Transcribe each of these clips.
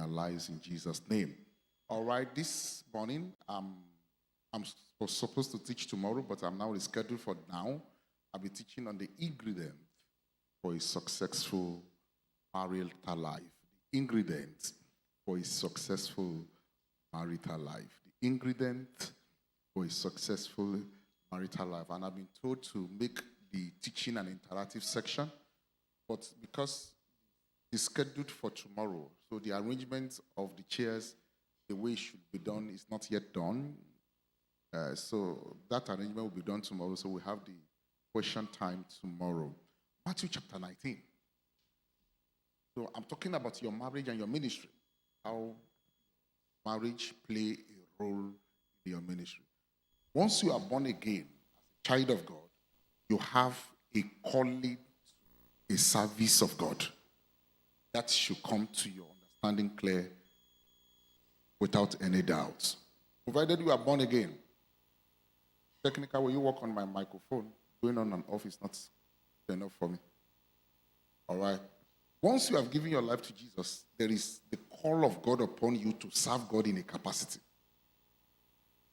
our lives in Jesus' name. All right, this morning, I'm supposed to teach tomorrow, but I'm now rescheduled for now. I'll be teaching on the ingredient for a successful marital life. The ingredient for a successful marital life. The ingredient for a successful marital life. And I've been told to make the teaching an interactive section, but because it's scheduled for tomorrow, so the arrangement of the chairs, the way it should be done, is not yet done. So that arrangement will be done tomorrow, so we have the question time tomorrow. Matthew chapter 19. So I'm talking about your marriage and your ministry. How marriage play a role in your ministry. Once you are born again, as a child of God, you have a calling, a service of God. That should come to your understanding clear without any doubt. Provided you are born again. Technically, when you work on my microphone, going on and off is not enough for me. All right. Once you have given your life to Jesus, there is the call of God upon you to serve God in a capacity.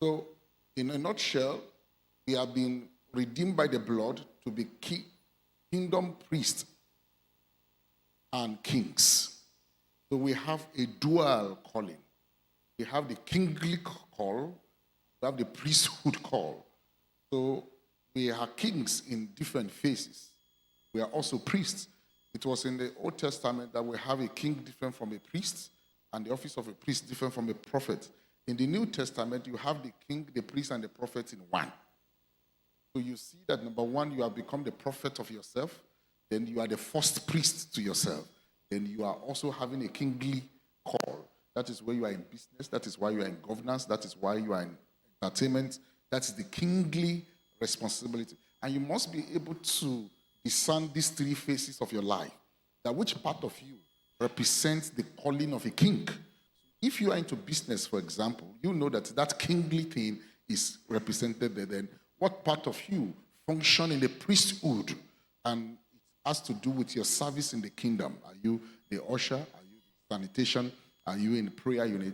So, in a nutshell, we have been redeemed by the blood to be kingdom priests and kings. So we have a dual calling. We have the kingly call, we have the priesthood call. So we are kings in different phases. We are also priests. It was in the Old Testament that we have a king different from a priest, and the office of a priest different from a prophet. In the New Testament, you have the king, the priest, and the prophet in one. So you see that, number one, you have become the prophet of yourself. Then you are the first priest to yourself. Then you are also having a kingly call. That is where you are in business. That is why you are in governance. That is why you are in entertainment. That is the kingly responsibility. And you must be able to discern these three phases of your life. That which part of you represents the calling of a king. If you are into business, for example, you know that that kingly thing is represented there. Then what part of you function in the priesthood? And has to do with your service in the kingdom. Are you the usher? Are you the sanitation? Are you in the prayer unit?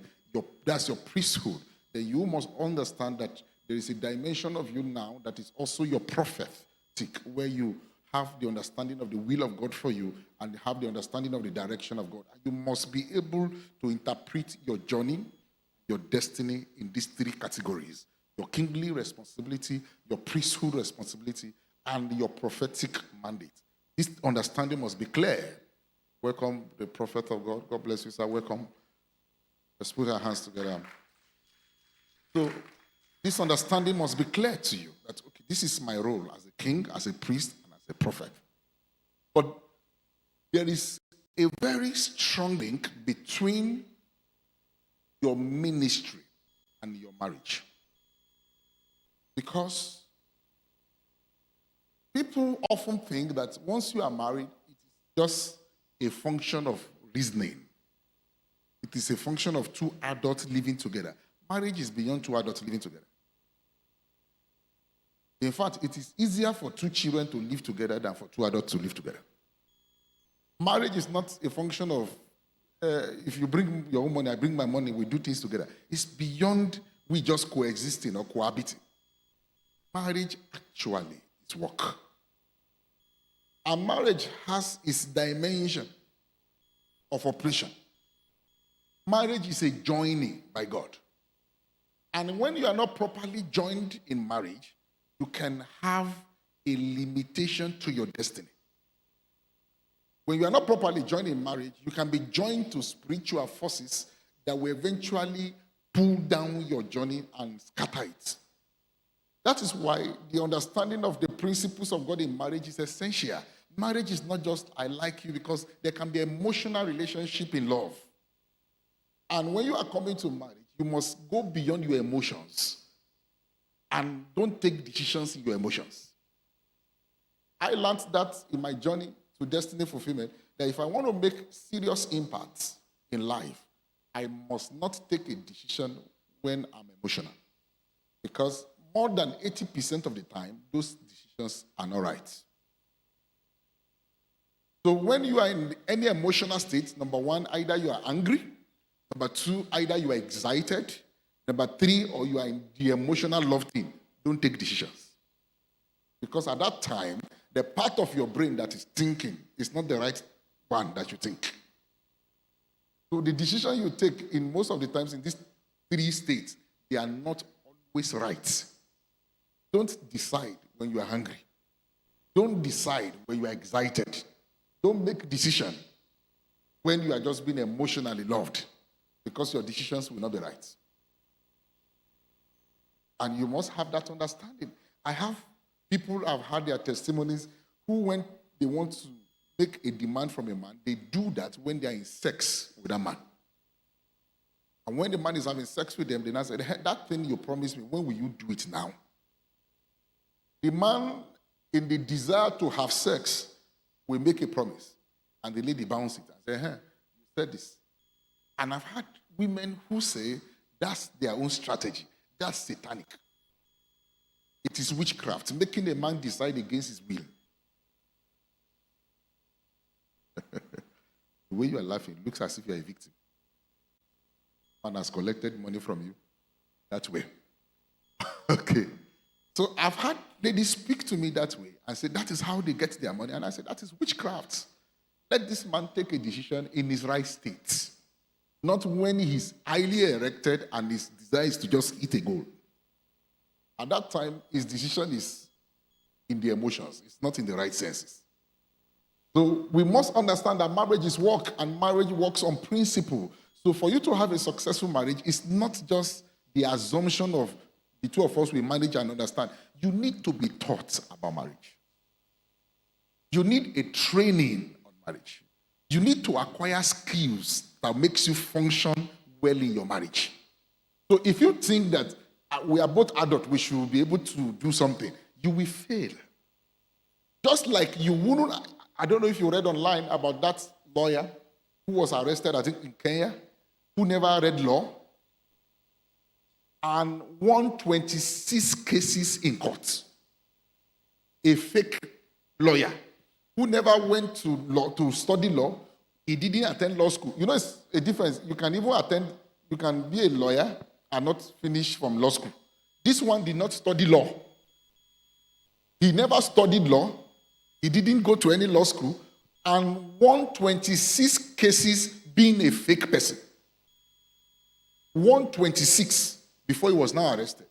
That's your priesthood. Then you must understand that there is a dimension of you now that is also your prophetic, where you have the understanding of the will of God for you and have the understanding of the direction of God. And you must be able to interpret your journey, your destiny in these three categories: your kingly responsibility, your priesthood responsibility, and your prophetic mandate. This understanding must be clear. Welcome, the prophet of God. God bless you, sir. Welcome. Let's put our hands together. So, this understanding must be clear to you that, okay, this is my role as a king, as a priest, and as a prophet. But there is a very strong link between your ministry and your marriage. Because people often think that once you are married, it is just a function of reasoning. It is a function of two adults living together. Marriage is beyond two adults living together. In fact, it is easier for two children to live together than for two adults to live together. Marriage is not a function of, if you bring your own money, I bring my money, we do things together. It's beyond we just coexisting or cohabiting. Marriage actually is work. And marriage has its dimension of operation. Marriage is a joining by God. And when you are not properly joined in marriage, you can have a limitation to your destiny. When you are not properly joined in marriage, you can be joined to spiritual forces that will eventually pull down your journey and scatter it. That is why the understanding of the principles of God in marriage is essential. Marriage is not just I like you, because there can be emotional relationship in love. And when you are coming to marriage, you must go beyond your emotions and don't take decisions in your emotions. I learned that in my journey to destiny fulfillment, that if I want to make serious impacts in life, I must not take a decision when I'm emotional. Because more than 80% of the time, those decisions are not right. So when you are in any emotional state, number one, either you are angry, Number two, either you are excited. Number three, or you are in the emotional love thing. Don't take decisions. Because at that time, the part of your brain that is thinking is not the right one that you think. So the decision you take in most of the times in these three states, they are not always right. Don't decide when you are hungry. Don't decide when you are excited. Don't make decision when you are just being emotionally loved, because your decisions will not be right. And you must have that understanding. I have people have had their testimonies who, when they want to make a demand from a man, they do that when they are in sex with a man. And when the man is having sex with them, they now say, hey, that thing you promised me, when will you do it now? The man, in the desire to have sex, will make a promise. And the lady bounces it and say, hey, you said this. And I've had women who say that's their own strategy. That's satanic. It is witchcraft, making a man decide against his will. The way you are laughing looks as if you are a victim. Man has collected money from you that way. Okay. So I've had ladies speak to me that way and say that is how they get their money. And I said, that is witchcraft. Let this man take a decision in his right state. Not when he's highly erected and his desire is to just eat a goal. At that time, his decision is in the emotions. It's not in the right senses. So we must understand that marriage is work, and marriage works on principle. So for you to have a successful marriage, it's not just the assumption of the two of us will manage and understand. You need to be taught about marriage. You need a training on marriage. You need to acquire skills that makes you function well in your marriage. So if you think that we are both adults, we should be able to do something, you will fail. Just like you wouldn't, I don't know if you read online about that lawyer who was arrested, I think in Kenya, who never read law and won 26 cases in court. A fake lawyer who never went to study law. He didn't attend law school. You know, it's a difference. You can be a lawyer and not finish from law school. This one did not study law. He never studied law. He didn't go to any law school and won 26 cases being a fake person. Won 26 before he was now arrested.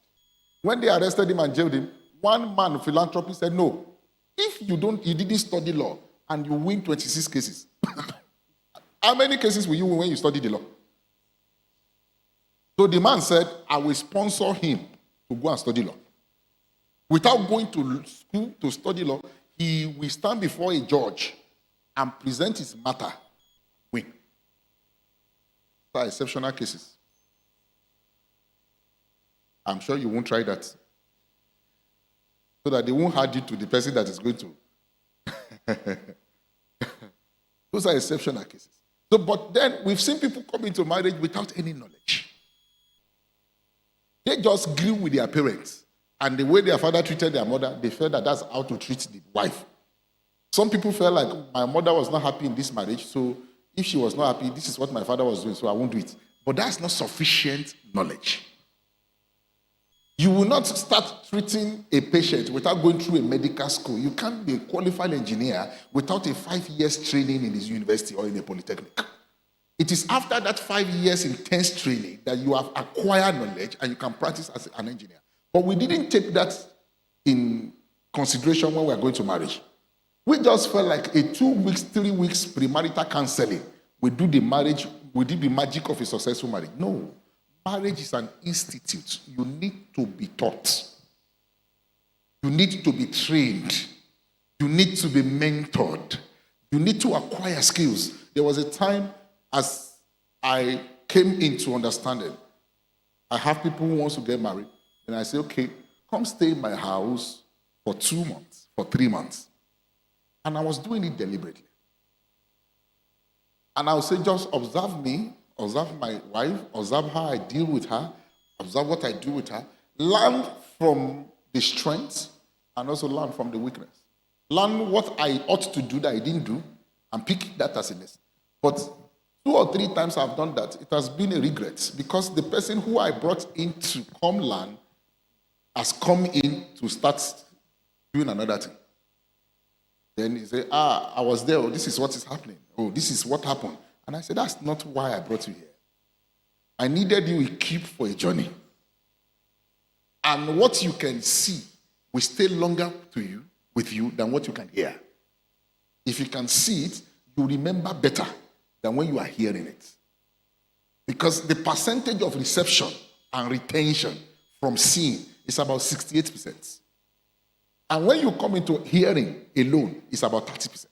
When they arrested him and jailed him, one man, philanthropist, said, no, if you didn't study law and you win 26 cases, how many cases will you win when you study the law? So the man said, I will sponsor him to go and study law. Without going to school to study law, he will stand before a judge and present his matter, win. These are exceptional cases. I'm sure you won't try that. So that they won't hand it to the person that is going to. Those are exceptional cases. So, but then we've seen people come into marriage without any knowledge. They just grew with their parents. And the way their father treated their mother, they felt that that's how to treat the wife. Some people felt like my mother was not happy in this marriage, so if she was not happy, this is what my father was doing, so I won't do it. But that's not sufficient knowledge. You will not start treating a patient without going through a medical school. You can't be a qualified engineer without a 5 years training in this university or in a polytechnic. It is after that 5 years intense training that you have acquired knowledge and you can practice as an engineer. But we didn't take that in consideration when we are going to marriage. We just felt like a 2 weeks, 3 weeks premarital counseling. We do the marriage, we did the magic of a successful marriage. No. Marriage is an institute. You need to be taught. You need to be trained. You need to be mentored. You need to acquire skills. There was a time as I came into understanding, I have people who want to get married, and I say, okay, come stay in my house for 2 months, for 3 months. And I was doing it deliberately. And I would say, just observe me, observe my wife, observe how I deal with her, observe what I do with her, learn from the strengths and also learn from the weakness. Learn what I ought to do that I didn't do and pick that as a lesson. But 2 or 3 times I've done that, it has been a regret because the person who I brought in to come learn has come in to start doing another thing. Then he said, I was there. Oh, this is what is happening. Oh, this is what happened. And I said, that's not why I brought you here. I needed you equipped for a journey. And what you can see will stay longer with you than what you can hear. If you can see it, you remember better than when you are hearing it. Because the percentage of reception and retention from seeing is about 68%. And when you come into hearing alone, it's about 30%.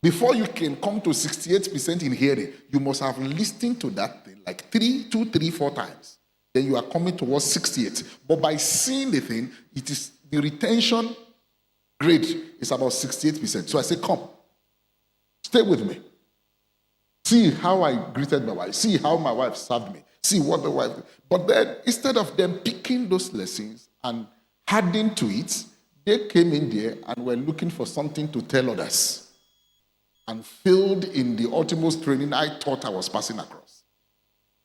Before you can come to 68% in hearing, you must have listened to that thing like 2, 3, 4 times. Then you are coming towards 68. But by seeing the thing, it is the retention grade is about 68%. So I say, come, stay with me. See how I greeted my wife. See how my wife served me. See what the wife did. But then instead of them picking those lessons and adding to it, they came in there and were looking for something to tell others and failed in the utmost training I thought I was passing across.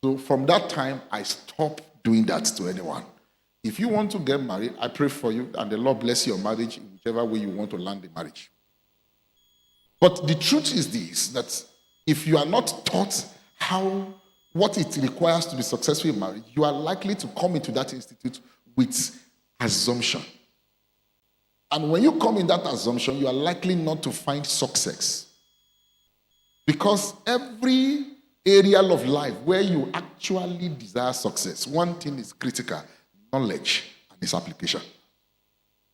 So from that time, I stopped doing that to anyone. If you want to get married, I pray for you, and the Lord bless your marriage in whichever way you want to land the marriage. But the truth is this, that if you are not taught what it requires to be successful in marriage, you are likely to come into that institute with assumption. And when you come in that assumption, you are likely not to find success. Because every area of life where you actually desire success, one thing is critical: knowledge and its application.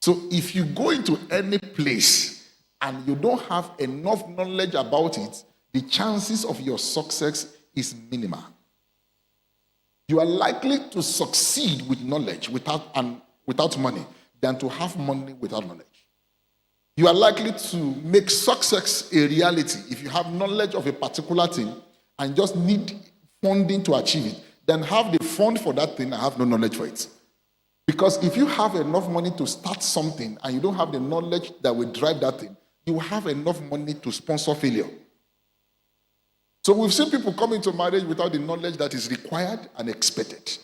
So if you go into any place and you don't have enough knowledge about it, the chances of your success is minimal. You are likely to succeed with knowledge without money than to have money without knowledge. You are likely to make success a reality if you have knowledge of a particular thing and just need funding to achieve it, than have the fund for that thing and have no knowledge for it. Because if you have enough money to start something and you don't have the knowledge that will drive that thing, you have enough money to sponsor failure. So we've seen people come into marriage without the knowledge that is required and expected.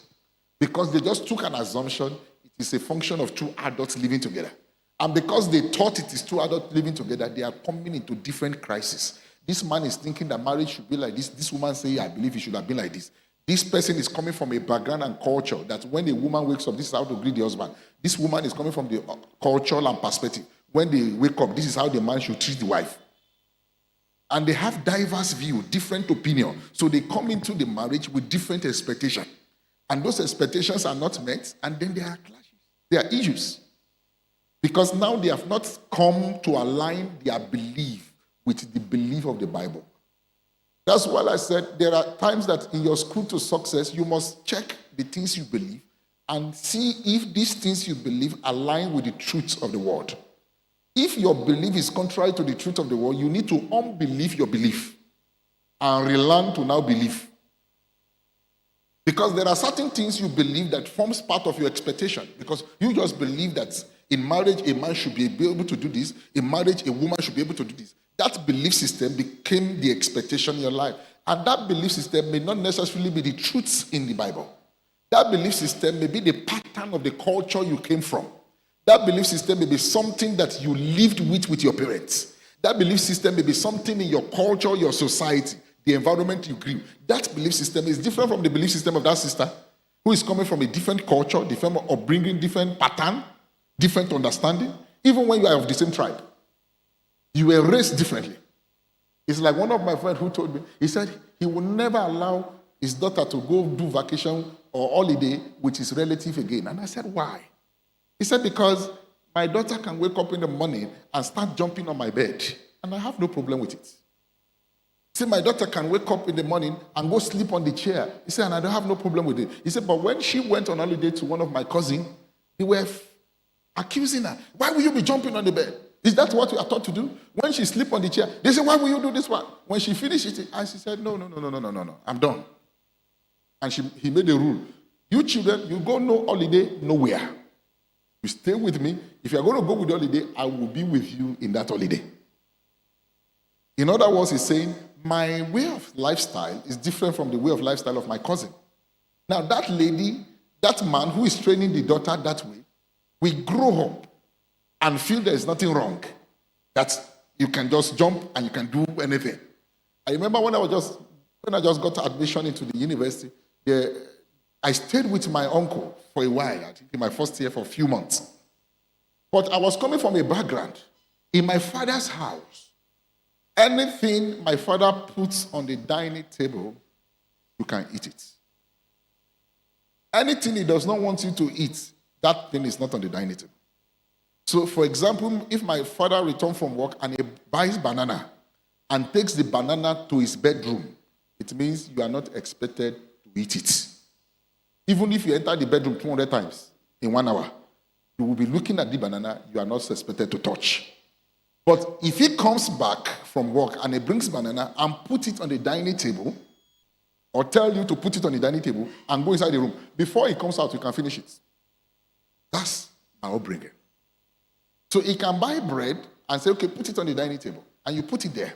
Because they just took an assumption it is a function of 2 adults living together. And because they thought it is 2 adults living together, they are coming into different crises. This man is thinking that marriage should be like this. This woman says, I believe it should have been like this. This person is coming from a background and culture that when a woman wakes up, this is how to greet the husband. This woman is coming from the cultural and perspective. When they wake up, this is how the man should treat the wife. And they have diverse view, different opinion. So they come into the marriage with different expectations. And those expectations are not met, and then there are clashes. There are issues. Because now they have not come to align their belief with the belief of the Bible. That's why I said there are times that in your school to success, you must check the things you believe and see if these things you believe align with the truths of the word. If your belief is contrary to the truth of the word, you need to unbelieve your belief and relearn to now believe. Because there are certain things you believe that forms part of your expectation. Because you just believe that in marriage, a man should be able to do this. In marriage, a woman should be able to do this. That belief system became the expectation in your life. And that belief system may not necessarily be the truths in the Bible. That belief system may be the pattern of the culture you came from. That belief system may be something that you lived with your parents. That belief system may be something in your culture, your society, the environment you grew. That belief system is different from the belief system of that sister who is coming from a different culture, different upbringing, different pattern, different understanding. Even when you are of the same tribe, you were raised differently. It's like one of my friends who told me, he said he would never allow his daughter to go do vacation or holiday with his relative again. And I said, why? He said, because my daughter can wake up in the morning and start jumping on my bed, and I have no problem with it. He said, my daughter can wake up in the morning and go sleep on the chair. He said, and I don't have no problem with it. He said, but when she went on holiday to one of my cousins, they were accusing her. Why will you be jumping on the bed? Is that what you are taught to do? When she sleep on the chair, they say, why will you do this one? When she finished it, and she said, no, I'm done. And he made a rule. You children, you go no holiday, nowhere. You stay with me. If you are going to go with the holiday, I will be with you in that holiday. In other words, he's saying, my way of lifestyle is different from the way of lifestyle of my cousin. Now, that lady, that man who is training the daughter that way, we grow up and feel there is nothing wrong, that you can just jump and you can do anything. I remember when I just got admission into the university, I stayed with my uncle for a while, I think in my first year for a few months. But I was coming from a background. In my father's house, anything my father puts on the dining table, you can eat it. Anything he does not want you to eat, that thing is not on the dining table. So, for example, if my father returns from work and he buys banana and takes the banana to his bedroom, it means you are not expected to eat it. Even if you enter the bedroom 200 times in 1 hour, you will be looking at the banana you are not expected to touch. But if he comes back from work and he brings banana and put it on the dining table, or tell you to put it on the dining table and go inside the room, before he comes out, you can finish it. That's my upbringing. So he can buy bread and say, okay, put it on the dining table. And you put it there.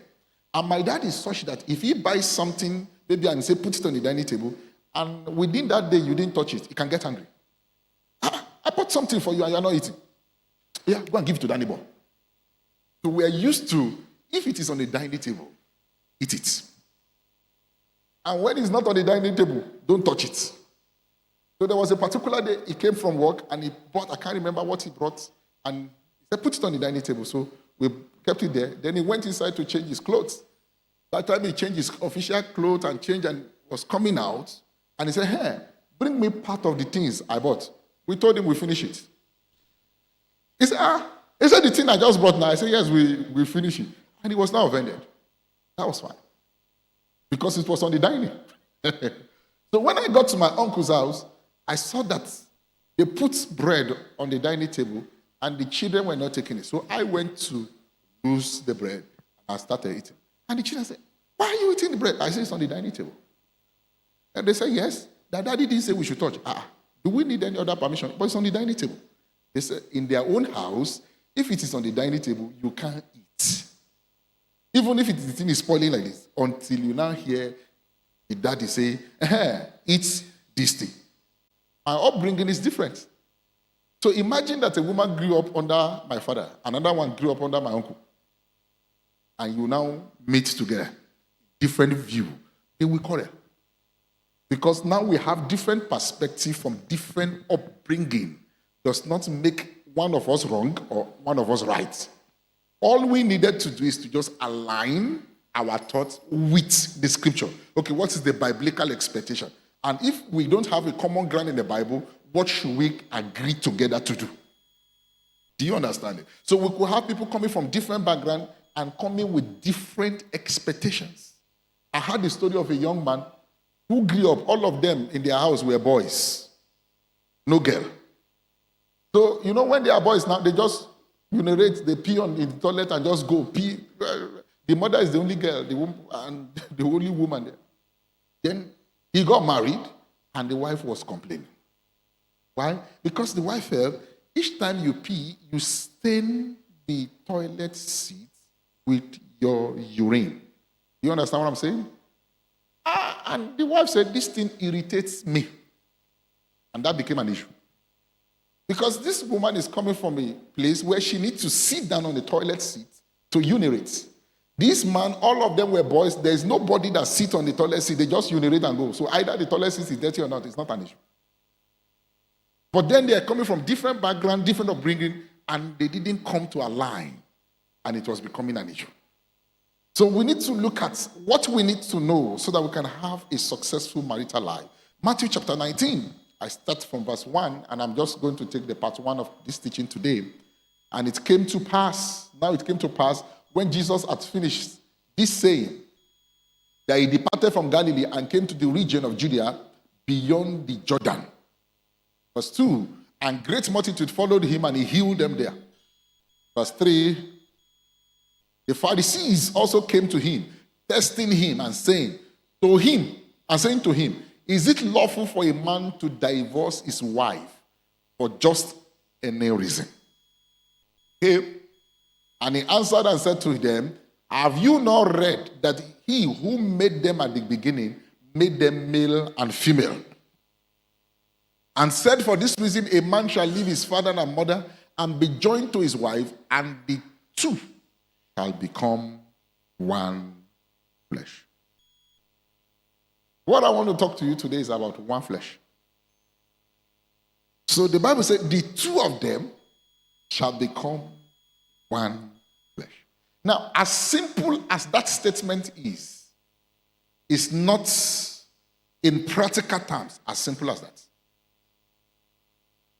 And my dad is such that if he buys something, maybe and say, put it on the dining table, and within that day you didn't touch it, he can get angry. I bought something for you and you're not eating. Yeah, go and give it to that neighbor. So we are used to, if it is on the dining table, eat it. And when it's not on the dining table, don't touch it. So there was a particular day he came from work and he bought, I can't remember what he brought, and he said, put it on the dining table. So we kept it there. Then he went inside to change his clothes. By the time he changed his official clothes and changed and was coming out, and he said, hey, bring me part of the things I bought. We told him we finish it. He said, He said, the thing I just brought now. I said, yes, we finish it. And he was now offended. That was fine. Because it was on the dining. So when I got to my uncle's house, I saw that they put bread on the dining table and the children were not taking it. So I went to use the bread and I started eating. And the children said, why are you eating the bread? I said, it's on the dining table. And they said, yes. That daddy didn't say we should touch. Do we need any other permission? But it's on the dining table. They said, in their own house, if it is on the dining table, you can't eat. Even if the thing is spoiling like this, until you now hear the daddy say, eat this thing. My upbringing is different. So imagine that a woman grew up under my father, another one grew up under my uncle, and you now meet together. Different view. They will quarrel. Because now we have different perspective from different upbringing. Does not make one of us wrong or one of us right. All we needed to do is to just align our thoughts with the scripture. Okay, what is the biblical expectation? And if we don't have a common ground in the Bible, what should we agree together to do? Do you understand it? So we could have people coming from different backgrounds and coming with different expectations. I heard the story of a young man who grew up, all of them in their house were boys. No girl. So, when they are boys now, they just urinate, they pee in the toilet and just go pee. The mother is the only girl, and the only woman there. Then he got married and the wife was complaining. Why? Because the wife felt each time you pee, you stain the toilet seat with your urine. You understand what I'm saying? And the wife said, this thing irritates me. And that became an issue. Because this woman is coming from a place where she needs to sit down on the toilet seat to urinate. This man, all of them were boys. There is nobody that sits on the toilet seat. They just urinate and go. So either the toilet seat is dirty or not, it's not an issue. But then they are coming from different background, different upbringing, and they didn't come to align. And it was becoming an issue. So we need to look at what we need to know so that we can have a successful marital life. Matthew chapter 19. I start from verse 1, and I'm just going to take the part 1 of this teaching today. And it came to pass, when Jesus had finished this saying, that he departed from Galilee and came to the region of Judea beyond the Jordan. Verse 2, and great multitude followed him, and he healed them there. Verse 3, the Pharisees also came to him, testing him and saying to him, is it lawful for a man to divorce his wife for just any reason? Okay. And he answered and said to them, Have you not read that he who made them at the beginning made them male and female? And said, for this reason, a man shall leave his father and mother and be joined to his wife, and the two shall become one flesh. What I want to talk to you today is about one flesh. So the Bible said the two of them shall become one flesh. Now, as simple as that statement is, it's not in practical terms as simple as that.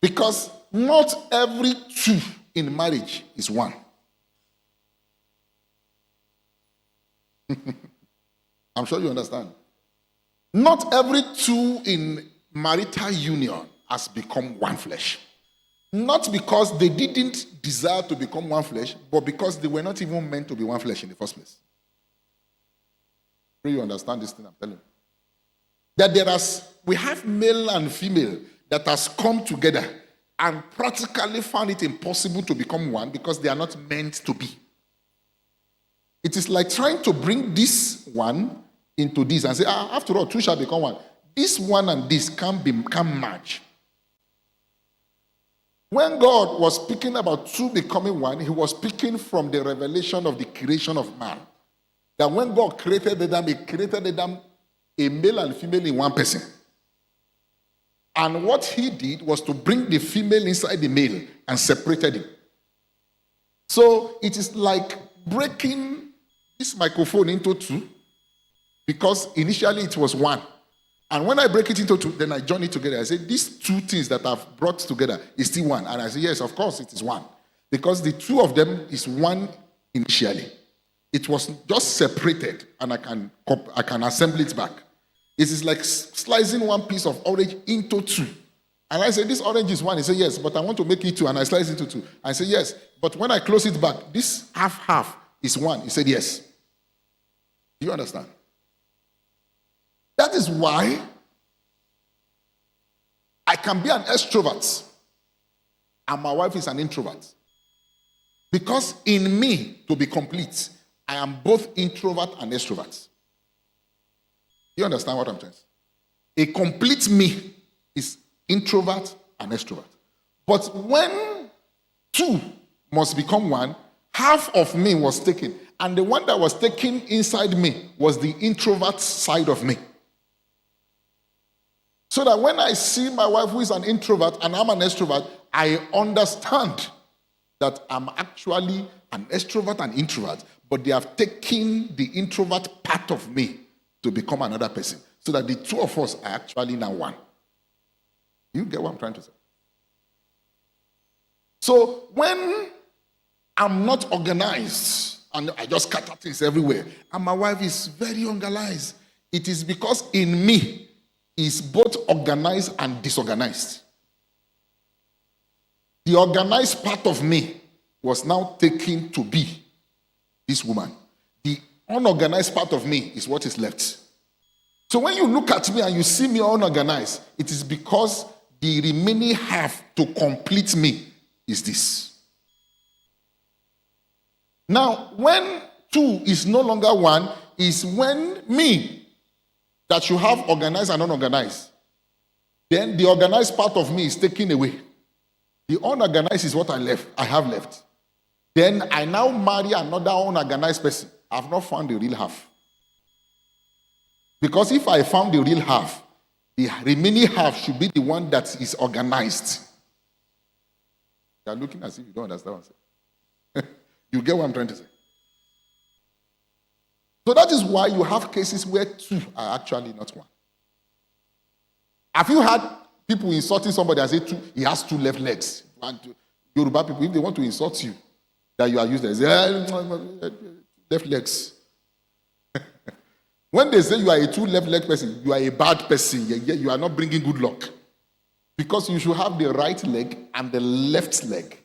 Because not every two in marriage is one. I'm sure you understand. Not every two in marital union has become one flesh. Not because they didn't desire to become one flesh, but because they were not even meant to be one flesh in the first place. Do you understand this thing I'm telling you? That we have male and female that has come together and practically found it impossible to become one because they are not meant to be. It is like trying to bring this one into this and say, after all, two shall become one. This one and this can't merge. When God was speaking about two becoming one, he was speaking from the revelation of the creation of man. That when God created Adam, he created Adam a male and female in one person. And what he did was to bring the female inside the male and separated him. So it is like breaking this microphone into two, because initially it was one. And when I break it into two, then I join it together. I say, these two things that I've brought together is still one. And I say, yes, of course it is one. Because the two of them is one initially. It was just separated, and I can assemble it back. It is like slicing one piece of orange into two. And I say, this orange is one. He said, yes, but I want to make it two. And I slice it into two. I say, yes, but when I close it back, this half is one. He said, yes. Do you understand? That is why I can be an extrovert and my wife is an introvert. Because in me, to be complete, I am both introvert and extrovert. You understand what I'm saying? A complete me is introvert and extrovert. But when two must become one, half of me was taken. And the one that was taken inside me was the introvert side of me. So that when I see my wife who is an introvert and I'm an extrovert, I understand that I'm actually an extrovert and introvert, but they have taken the introvert part of me to become another person. So that the two of us are actually now one. You get what I'm trying to say? So when I'm not organized and I just scatter things everywhere, and my wife is very organized, it is because in me is both organized and disorganized. The organized part of me was now taken to be this woman. The unorganized part of me is what is left. So when you look at me and you see me unorganized, it is because the remaining half to complete me is this. Now, when two is no longer one, is when me that you have organized and unorganized, then the organized part of me is taken away. The unorganized is what I have left. Then I now marry another unorganized person. I've not found the real half. Because if I found the real half, the remaining half should be the one that is organized. You're looking as if you don't understand what I'm saying. You get what I'm trying to say? So that is why you have cases where two are actually not one. Have you had people insulting somebody and say he has two left legs? Yoruba people, if they want to insult you, that you are used, they say, left legs. When they say you are a two left leg person, you are a bad person. You are not bringing good luck. Because you should have the right leg and the left leg.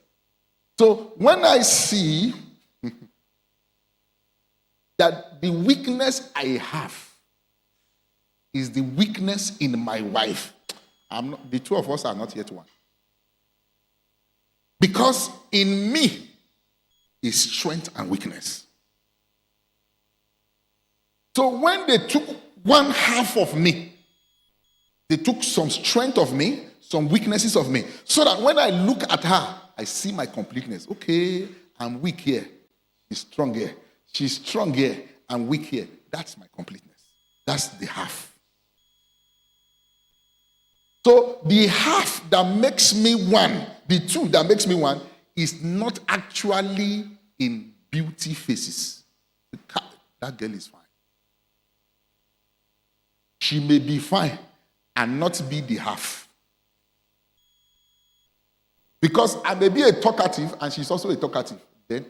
So when I see that the weakness I have is the weakness in my wife, the two of us are not yet one. Because in me is strength and weakness. So when they took one half of me, they took some strength of me, some weaknesses of me, so that when I look at her, I see my completeness. Okay, I'm weak here. She's strong here. She's strong here. I'm weak here. That's my completeness. That's the half. So the half that makes me one, the two that makes me one, is not actually in beauty faces. That girl is fine. She may be fine and not be the half. Because I may be a talkative and she's also a talkative. Then,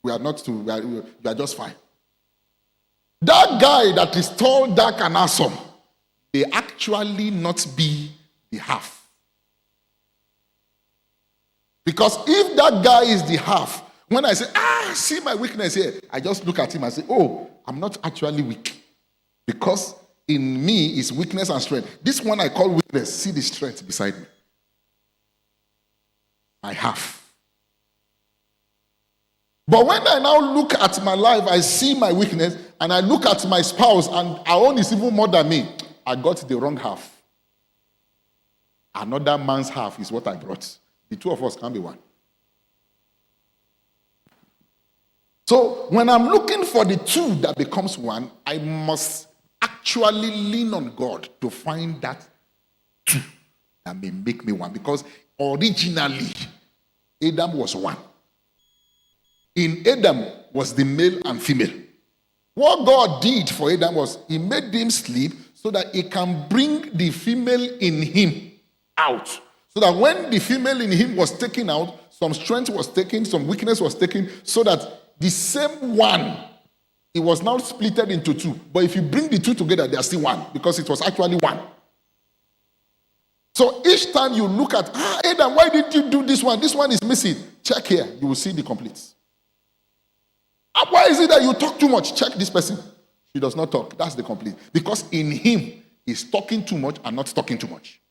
we are not two, we are just fine. That guy that is tall, dark, and handsome may actually not be the half. Because if that guy is the half, when I say, see my weakness here, I just look at him and say, oh, I'm not actually weak. Because in me is weakness and strength. This one I call weakness. See the strength beside me. I have. But when I now look at my life, I see my weakness, and I look at my spouse, and our own is even more than me. I got the wrong half. Another man's half is what I brought. The two of us can be one. So when I'm looking for the two that becomes one, I must actually lean on God to find that two that may make me one. Because originally, Adam was one. In Adam was the male and female. What God did for Adam was he made him sleep so that he can bring the female in him out. So that when the female in him was taken out, some strength was taken, some weakness was taken, so that the same one, it was now splitted into two. But if you bring the two together, they are still one, because it was actually one. So each time you look at, Adam, why did you do this one? This one is missing. Check here, you will see the complete. Why is it that you talk too much? Check this person. She does not talk. That's the complete. Because in him, he's talking too much and not talking too much.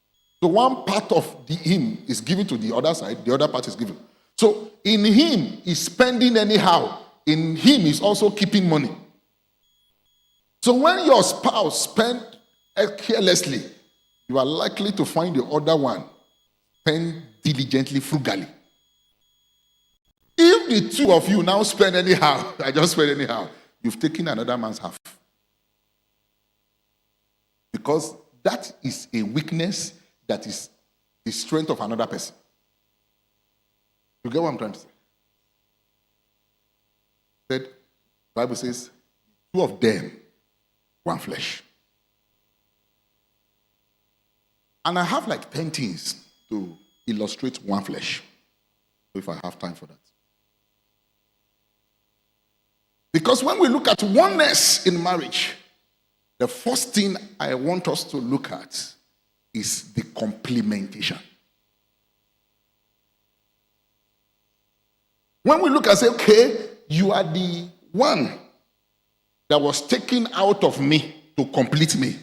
So one part of him is given to the other side, the other part is given. So in him, he's spending anyhow. In him, he's also keeping money. So when your spouse spends carelessly, you are likely to find the other one spend diligently, frugally. If the two of you now spend anyhow, I just spend anyhow, you've taken another man's half. Because that is a weakness that is the strength of another person. You get what I'm trying to say? The Bible says, two of them, one flesh. And I have like 10 things to illustrate one flesh, if I have time for that. Because when we look at oneness in marriage, the first thing I want us to look at is the complementation. When we look and say, okay, you are the one that was taken out of me to complete me.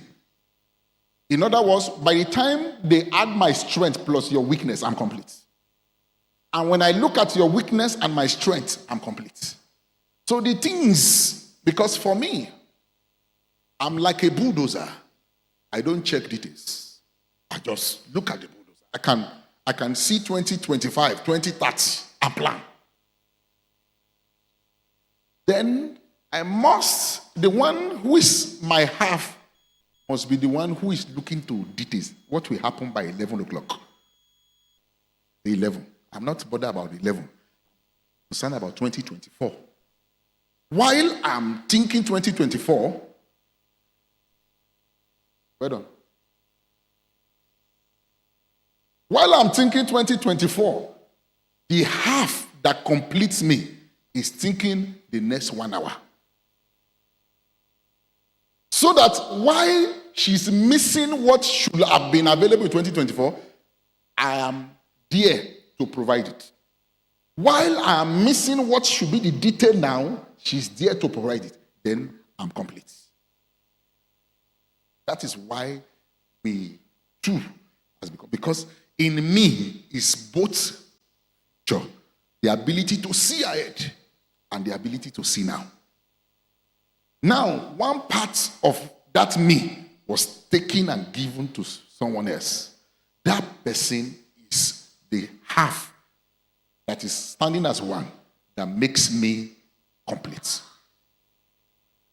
In other words, by the time they add my strength plus your weakness, I'm complete. And when I look at your weakness and my strength, I'm complete. So the things, because for me, I'm like a bulldozer. I don't check details. I just look at the bulldozer. I can see 2025, 2030, and plan. Then the one who is my half must be the one who is looking to details. What will happen by 11 o'clock? The 11. I'm not bothered about the 11. I'm concerned about 2024. While I'm thinking 2024, hold on. While I'm thinking 2024, the half that completes me is thinking the next 1 hour. So that while she's missing what should have been available in 2024, I am there to provide it. While I am missing what should be the detail now, she's there to provide it. Then I'm complete. That is why we two has become. Because in me is both the ability to see ahead and the ability to see now. Now, one part of that me was taken and given to someone else. That person is the half that is standing as one that makes me complete.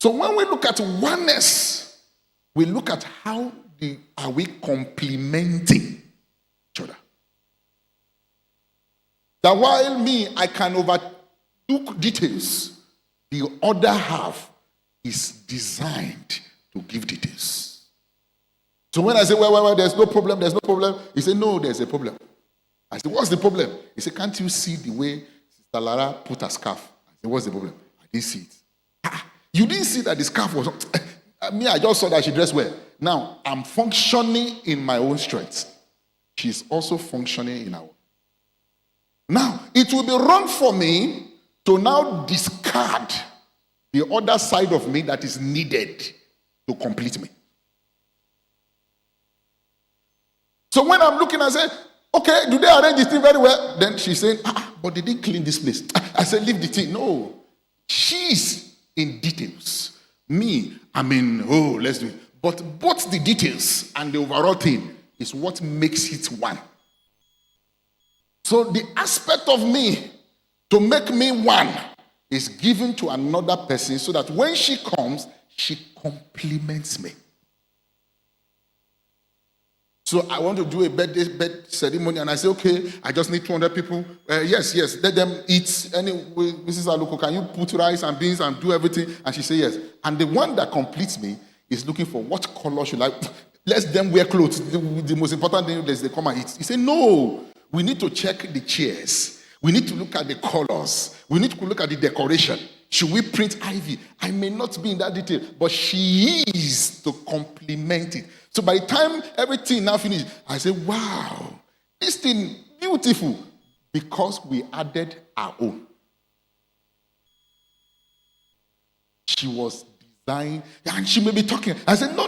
So when we look at oneness, we look at how are we complementing each other. That while me, I can overlook details, the other half is designed to give details. So when I say, well, there's no problem, he said, no, there's a problem. I said, what's the problem? He said, can't you see the way Sister Lara put her scarf? I said, what's the problem? I didn't see it. You didn't see that the scarf was... I just saw that she dressed well. Now, I'm functioning in my own strength. She's also functioning in her own. Now, it will be wrong for me to now discard the other side of me that is needed to complete me. So when I'm looking, I say, okay, do they arrange this thing very well? Then she's saying, but they didn't clean this place. I said, leave the thing. No. She's in details. Me, let's do it. But both the details and the overall thing is what makes it one. So the aspect of me to make me one is given to another person so that when she comes, she compliments me. So I want to do a bed ceremony, and I say, okay, I just need 200 people. Yes, let them eat. Anyway, Mrs. Aluko, can you put rice and beans and do everything? And she say yes. And the one that completes me is looking for what color should I. Let them wear clothes. The most important thing is they come and eat. He say, no, we need to check the chairs. We need to look at the colors. We need to look at the decoration. Should we print ivy? I may not be in that detail, but she is to complement it. So by the time everything now finished, I say, wow, this thing beautiful, because we added our own. She was designed, and she may be talking. I said, no.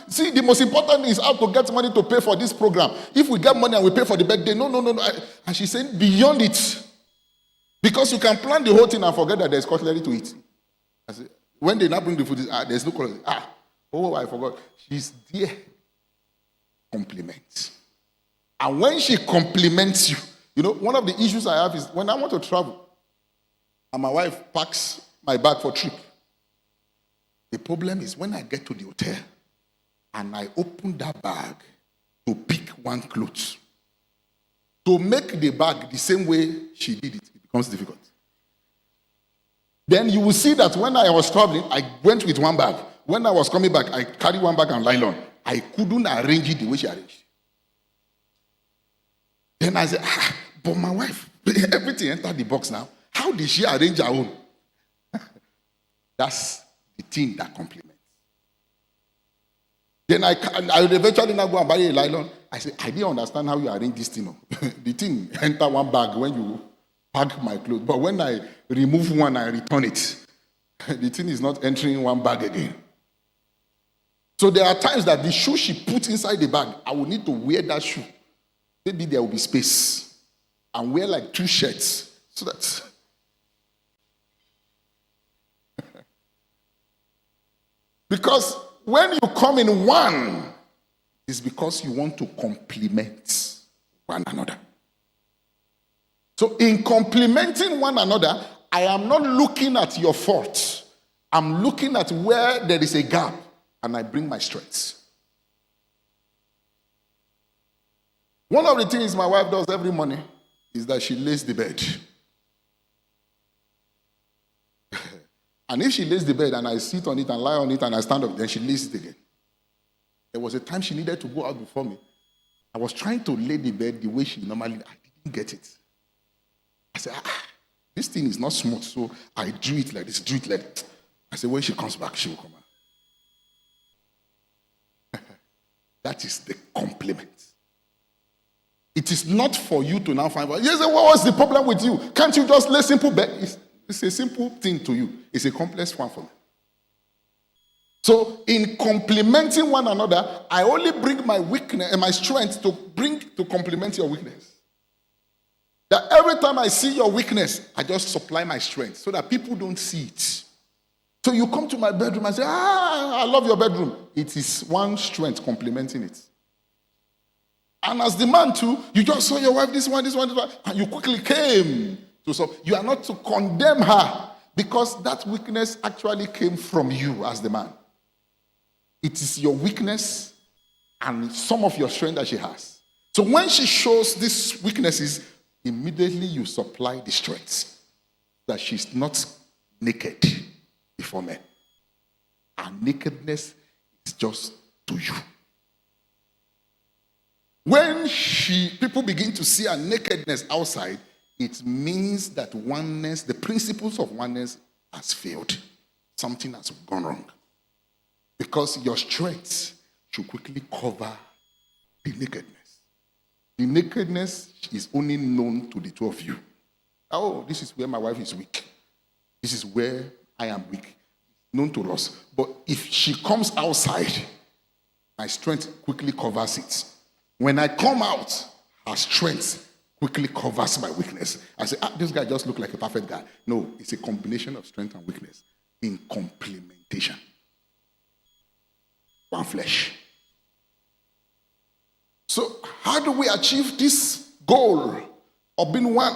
See, the most important is how to get money to pay for this program. If we get money and we pay for the birthday, no. And she said, beyond it. Because you can plan the whole thing and forget that there's cutlery to eat. I said, when they now bring the food, there's no cutlery. I forgot. She's there. Compliment. And when she compliments you, one of the issues I have is when I want to travel and my wife packs my bag for trip. The problem is when I get to the hotel and I open that bag to pick one clothes, to make the bag the same way she did it becomes difficult. Then you will see that when I was traveling, I went with one bag. When I was coming back, I carried one bag and nylon. I couldn't arrange it the way she arranged. Then I said, but my wife, everything entered the box now. How did she arrange her own? That's the thing that complements. Then I would eventually now go and buy a nylon. I said, I didn't understand how you arrange this thing. The thing enter one bag when you pack my clothes. But when I remove one, I return it. The thing is not entering one bag again. So there are times that the shoe she put inside the bag, I will need to wear that shoe. Maybe there will be space. And wear like 2 shirts. So that... Because when you come in one, it's because you want to complement one another. So in complementing one another, I am not looking at your faults. I'm looking at where there is a gap, and I bring my strengths. One of the things my wife does every morning is that she lays the bed. And if she lays the bed and I sit on it and lie on it and I stand up, then she lays it again. There was a time she needed to go out before me. I was trying to lay the bed the way she normally, I didn't get it. I said, this thing is not smooth, so I drew it like this, I said, when she comes back, she will come out. That is the compliment. It is not for you to now find out, yes, what was the problem with you? Can't you just lay simple bed? It's a simple thing to you. It's a complex one for me. So in complementing one another, I only bring my weakness and my strength to complement your weakness. That every time I see your weakness, I just supply my strength so that people don't see it. So you come to my bedroom and say, I love your bedroom. It is one strength complementing it. And as the man too, you just saw your wife, this one, and you quickly came to solve. You are not to condemn her because that weakness actually came from you as the man. It is your weakness and some of your strength that she has. So when she shows these weaknesses, immediately you supply the strength that she's not naked before men. And nakedness is just to you. When people begin to see a nakedness outside, it means that oneness, the principles of oneness has failed. Something has gone wrong. Because your strength should quickly cover the nakedness. The nakedness is only known to the two of you. Oh, this is where my wife is weak. This is where I am weak. Known to us. But if she comes outside, my strength quickly covers it. When I come out, her strength quickly covers my weakness. I say, this guy just looks like a perfect guy. No, it's a combination of strength and weakness in complementation. One flesh. So how do we achieve this goal of being one?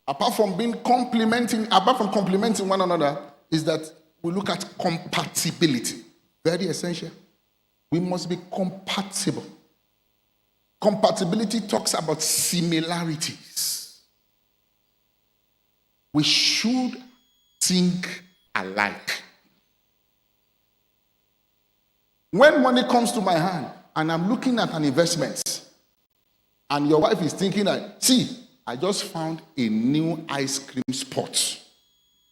Apart from complementing one another, is that we look at compatibility. Very essential. We must be compatible. Compatibility talks about similarities. We should think alike. When money comes to my hand and I'm looking at an investment and your wife is thinking that, see, I just found a new ice cream spot.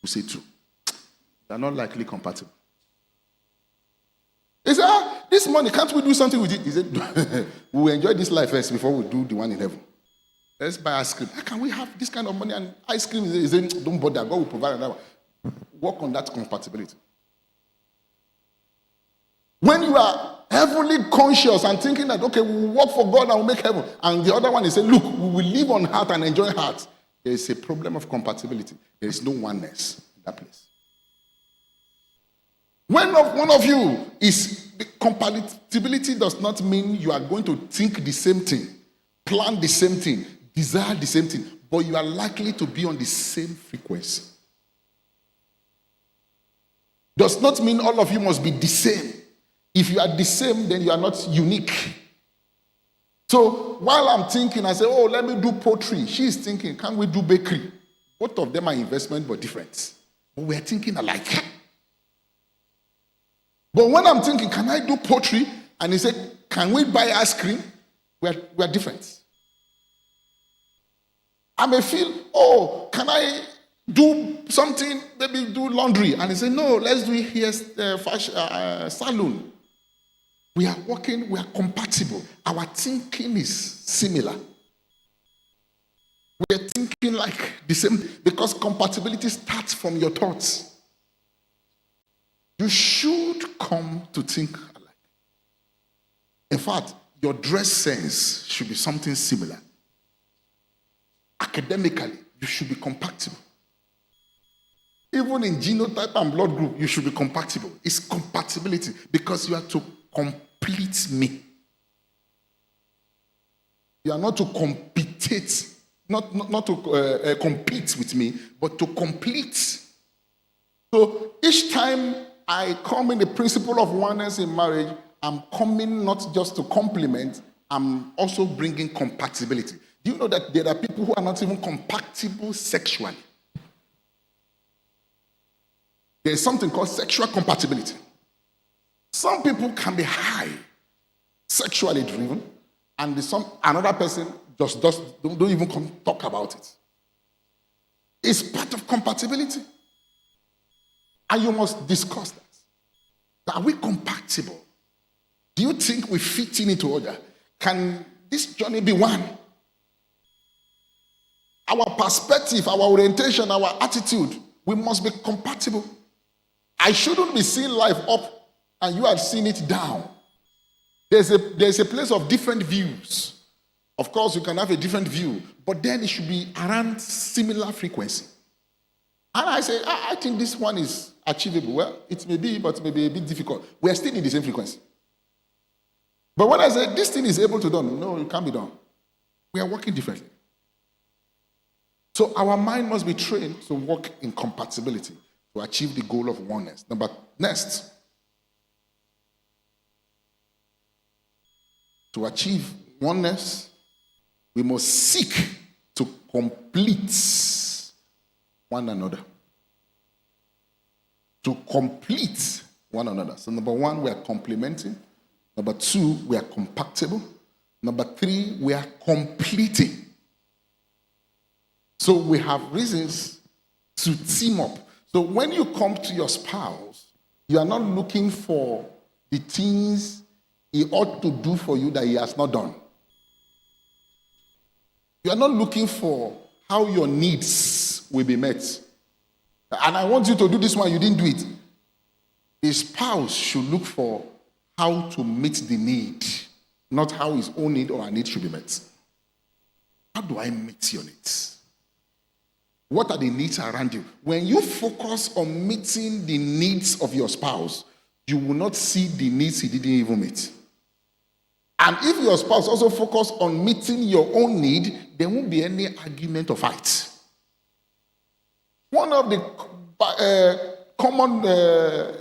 We say two. They're not likely compatible. He said, this money, can't we do something with it? He said, we will enjoy this life first before we do the one in heaven. Let's buy ice cream. How can we have this kind of money and ice cream? He said, don't bother, God will provide another one. Work on that compatibility. When you are heavenly conscious and thinking that, okay, we will work for God and we'll make heaven, and the other one is saying, look, we will live on heart and enjoy heart, there is a problem of compatibility. There is no oneness in that place. When one of you is, compatibility does not mean you are going to think the same thing, plan the same thing, desire the same thing, but you are likely to be on the same frequency. Does not mean all of you must be the same. If you are the same, then you are not unique. So while I'm thinking, I say, oh, let me do poultry. She is thinking, can we do bakery? Both of them are investment, but different. But we're thinking alike. But when I'm thinking, can I do poultry? And he said, can we buy ice cream? We're different. I may feel, oh, can I do something, maybe do laundry? And he said, no, let's do it here, salon. We are working, we are compatible. Our thinking is similar. We are thinking like the same, because compatibility starts from your thoughts. You should come to think alike. In fact, your dress sense should be something similar. Academically, you should be compatible. Even in genotype and blood group, you should be compatible. It's compatibility because you are to complete me. You are not to compete, not to compete with me, but to complete. So each time I come in the principle of oneness in marriage, I'm coming not just to complement, I'm also bringing compatibility. Do you know that there are people who are not even compatible sexually? There is something called sexual compatibility. Some people can be high, sexually driven, and another person just don't even talk about it. It's part of compatibility. And you must discuss that. Are we compatible? Do you think we fit in each other? Can this journey be one? Our perspective, our orientation, our attitude, we must be compatible. I shouldn't be seeing life up and you are seeing it down. There's a place of different views. Of course, you can have a different view, but then it should be around similar frequency. And I say, I think this one is achievable. Well, it may be, but it may be a bit difficult. We are still in the same frequency. But when I say this thing is able to be done, no, it can't be done. We are working differently. So our mind must be trained to work in compatibility to achieve the goal of oneness. Next, to achieve oneness, we must seek to complete one another. To complete one another. So number one, we are complementing. Number two, we are compatible. Number three, we are completing. So we have reasons to team up. So when you come to your spouse, you are not looking for the things he ought to do for you that he has not done. You are not looking for how your needs will be met. And I want you to do this one, you didn't do it. The spouse should look for how to meet the need, not how his own need or her need should be met. How do I meet your needs? What are the needs around you? When you focus on meeting the needs of your spouse, you will not see the needs he didn't even meet. And if your spouse also focus on meeting your own need, there won't be any argument or fight. One of the common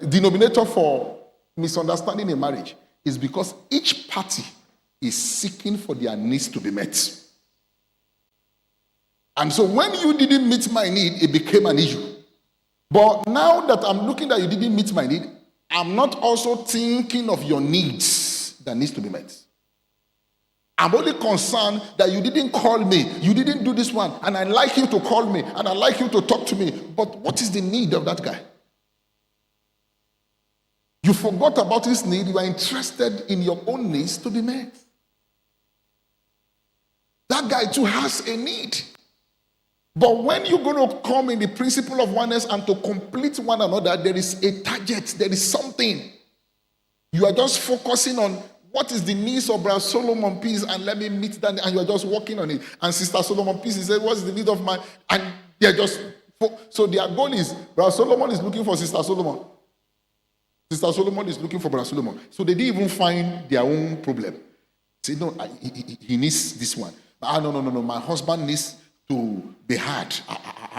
denominator for misunderstanding in marriage is because each party is seeking for their needs to be met. And so when you didn't meet my need, it became an issue. But now that I'm looking that you didn't meet my need, I'm not also thinking of your needs that needs to be met. I'm only concerned that you didn't call me, you didn't do this one, and I'd like you to call me, and I'd like you to talk to me. But what is the need of that guy? You forgot about his need. You are interested in your own needs to be met. That guy too has a need. But when you're going to come in the principle of oneness and to complete one another, there is a target, there is something. You are just focusing on what is the needs of Brother Solomon Peace, and let me meet that, and you are just working on it. And Sister Solomon Peace, he said, what is the need of mine? And they're just, so their goal is, Brother Solomon is looking for Sister Solomon. Sister Solomon is looking for Brother Solomon. So they didn't even find their own problem. Say, no, he needs this one. No, my husband needs to be hard.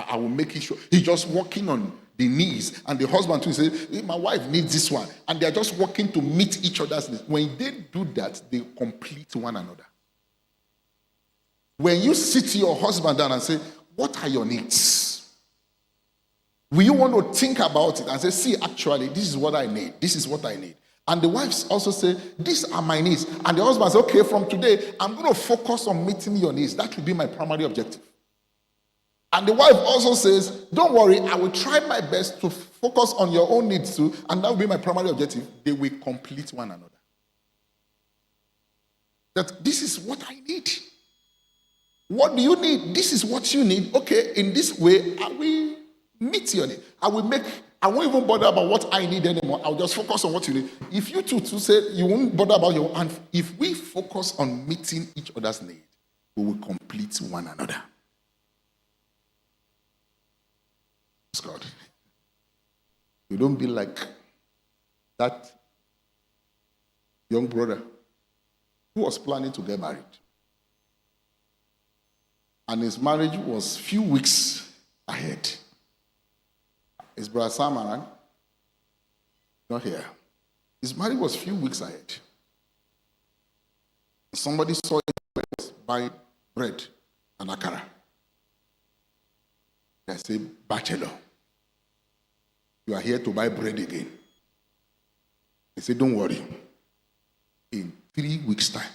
I will make it sure. He's just working on the needs. And the husband too says, hey, my wife needs this one. And they're just working to meet each other's needs. When they do that, they complete one another. When you sit your husband down and say, what are your needs? Will you want to think about it and say, see, actually, this is what I need. This is what I need. And the wives also say, these are my needs. And the husband says, okay, from today, I'm going to focus on meeting your needs. That will be my primary objective. And the wife also says, don't worry, I will try my best to focus on your own needs too, and that will be my primary objective. They will complete one another. That this is what I need. What do you need? This is what you need. Okay, in this way, I will meet your need. I won't even bother about what I need anymore. I'll just focus on what you need. If you two say you won't bother about your own, if we focus on meeting each other's need, we will complete one another. God. You don't be like that young brother who was planning to get married. And his marriage was few weeks ahead. His brother Sam around? Not here. His marriage was few weeks ahead. Somebody saw him buy bread and akara. I say, bachelor, you are here to buy bread again. He said, don't worry. In 3 weeks' time,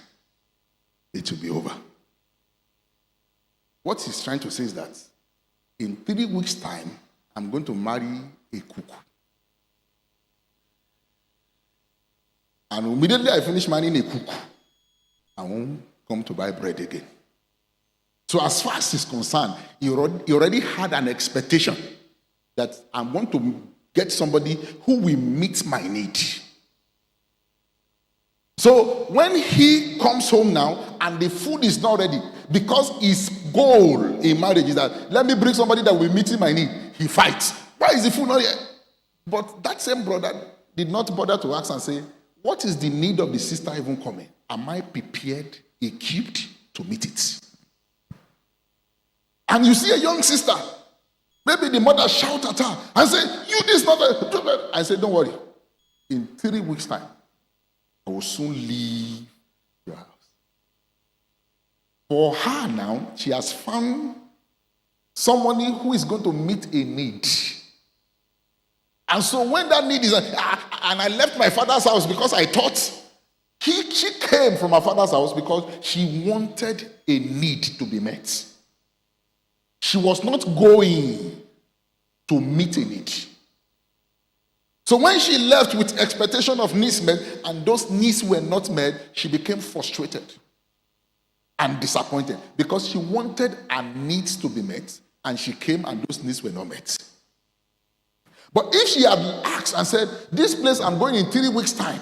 it will be over. What he's trying to say is that in 3 weeks' time, I'm going to marry a cook. And immediately I finish marrying a cook, I won't come to buy bread again. So as far as he's concerned, he already had an expectation that I want to get somebody who will meet my need. So when he comes home now and the food is not ready, because his goal in marriage is that let me bring somebody that will meet my need, he fights. Why is the food not here? But that same brother did not bother to ask and say, what is the need of the sister even coming? Am I prepared, equipped to meet it? And you see a young sister, maybe the mother shout at her and say, you this not a... I said, don't worry. In 3 weeks' time, I will soon leave your house. For her now, she has found somebody who is going to meet a need. And so when that need is, and I left my father's house because I thought, she came from her father's house because she wanted a need to be met. She was not going to meet a need. So when she left with expectation of needs met, and those needs were not met, she became frustrated and disappointed because she wanted her needs to be met, and she came and those needs were not met. But if she had asked and said, this place I'm going in 3 weeks' time,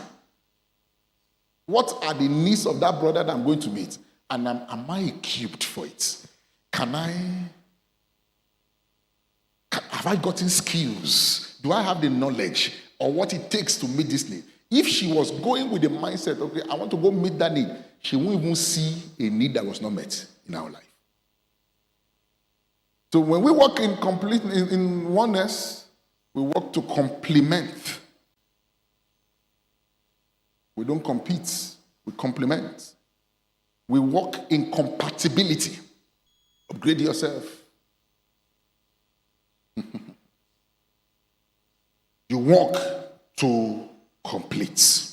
what are the needs of that brother that I'm going to meet? And am I equipped for it? Have I gotten skills? Do I have the knowledge or what it takes to meet this need? If she was going with the mindset, okay, I want to go meet that need, she won't even see a need that was not met in our life. So when we walk in oneness, we work to complement. We don't compete, we complement. We walk in compatibility. Upgrade yourself. You walk to complete.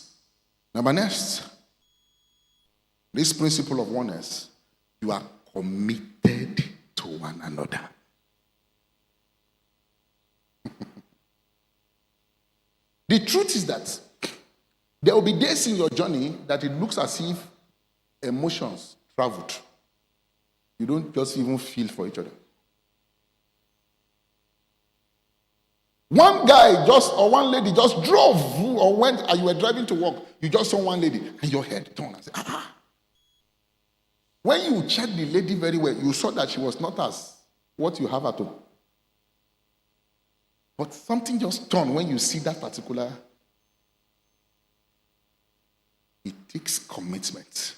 Number next, this principle of oneness, you are committed to one another. The truth is that there will be days in your journey that it looks as if emotions traveled. You don't just even feel for each other. One guy or one lady just drove or went, and you were driving to work, you just saw one lady and your head turned and said, ah. When you checked the lady very well, you saw that she was not as what you have at home. But something just turned when you see that particular. It takes commitment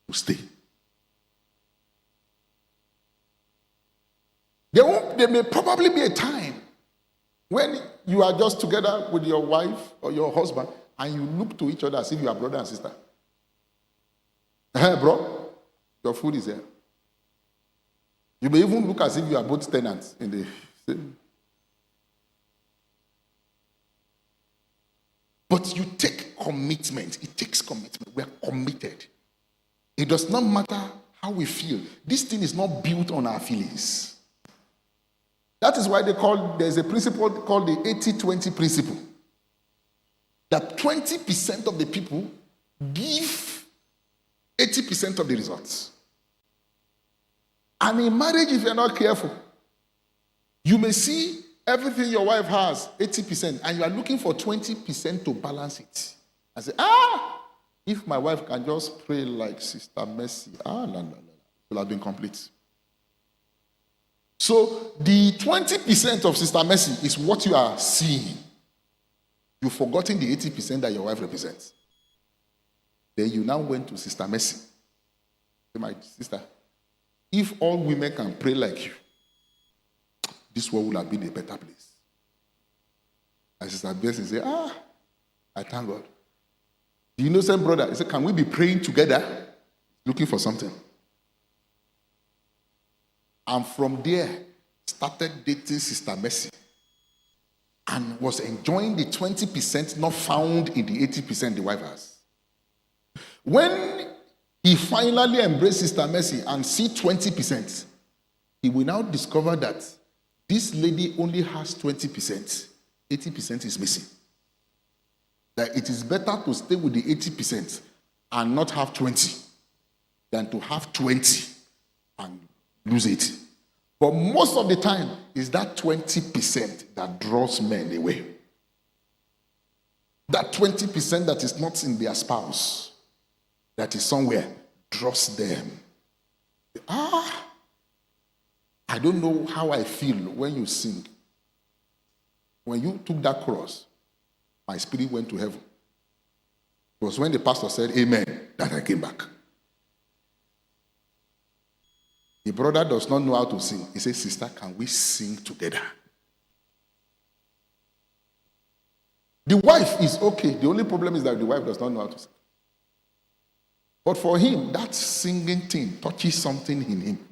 to stay. There may probably be a time when you are just together with your wife or your husband and you look to each other as if you are brother and sister. Hey, bro, your food is here. You may even look as if you are both tenants in the same. But you take commitment. It takes commitment. We are committed. It does not matter how we feel. This thing is not built on our feelings. That is why there's a principle called the 80-20 principle. That 20% of the people give 80% of the results. And in marriage, if you're not careful, you may see everything your wife has, 80%, and you are looking for 20% to balance it. I say, if my wife can just pray like Sister Mercy, no, it will have been complete. So the 20% of Sister Mercy is what you are seeing. You've forgotten the 80% that your wife represents. Then you now went to Sister Mercy. Say, my sister, if all women can pray like you, this world would have been a better place. And Sister Mercy say, I thank God. The innocent brother, he said, can we be praying together? Looking for something. And from there, started dating Sister Mercy. And was enjoying the 20% not found in the 80% the wife has. When he finally embraced Sister Mercy and see 20%, he will now discover that this lady only has 20%. 80% is missing. That it is better to stay with the 80% and not have 20 than to have 20 and lose it. But most of the time, it's that 20% that draws men away. That 20% that is not in their spouse, that is somewhere, draws them. I don't know how I feel when you sing. when you took that cross, my spirit went to heaven. It was when the pastor said, amen, that I came back. The brother does not know how to sing. He says, sister, can we sing together? The wife is okay. The only problem is that the wife does not know how to sing. But for him, that singing thing touches something in him.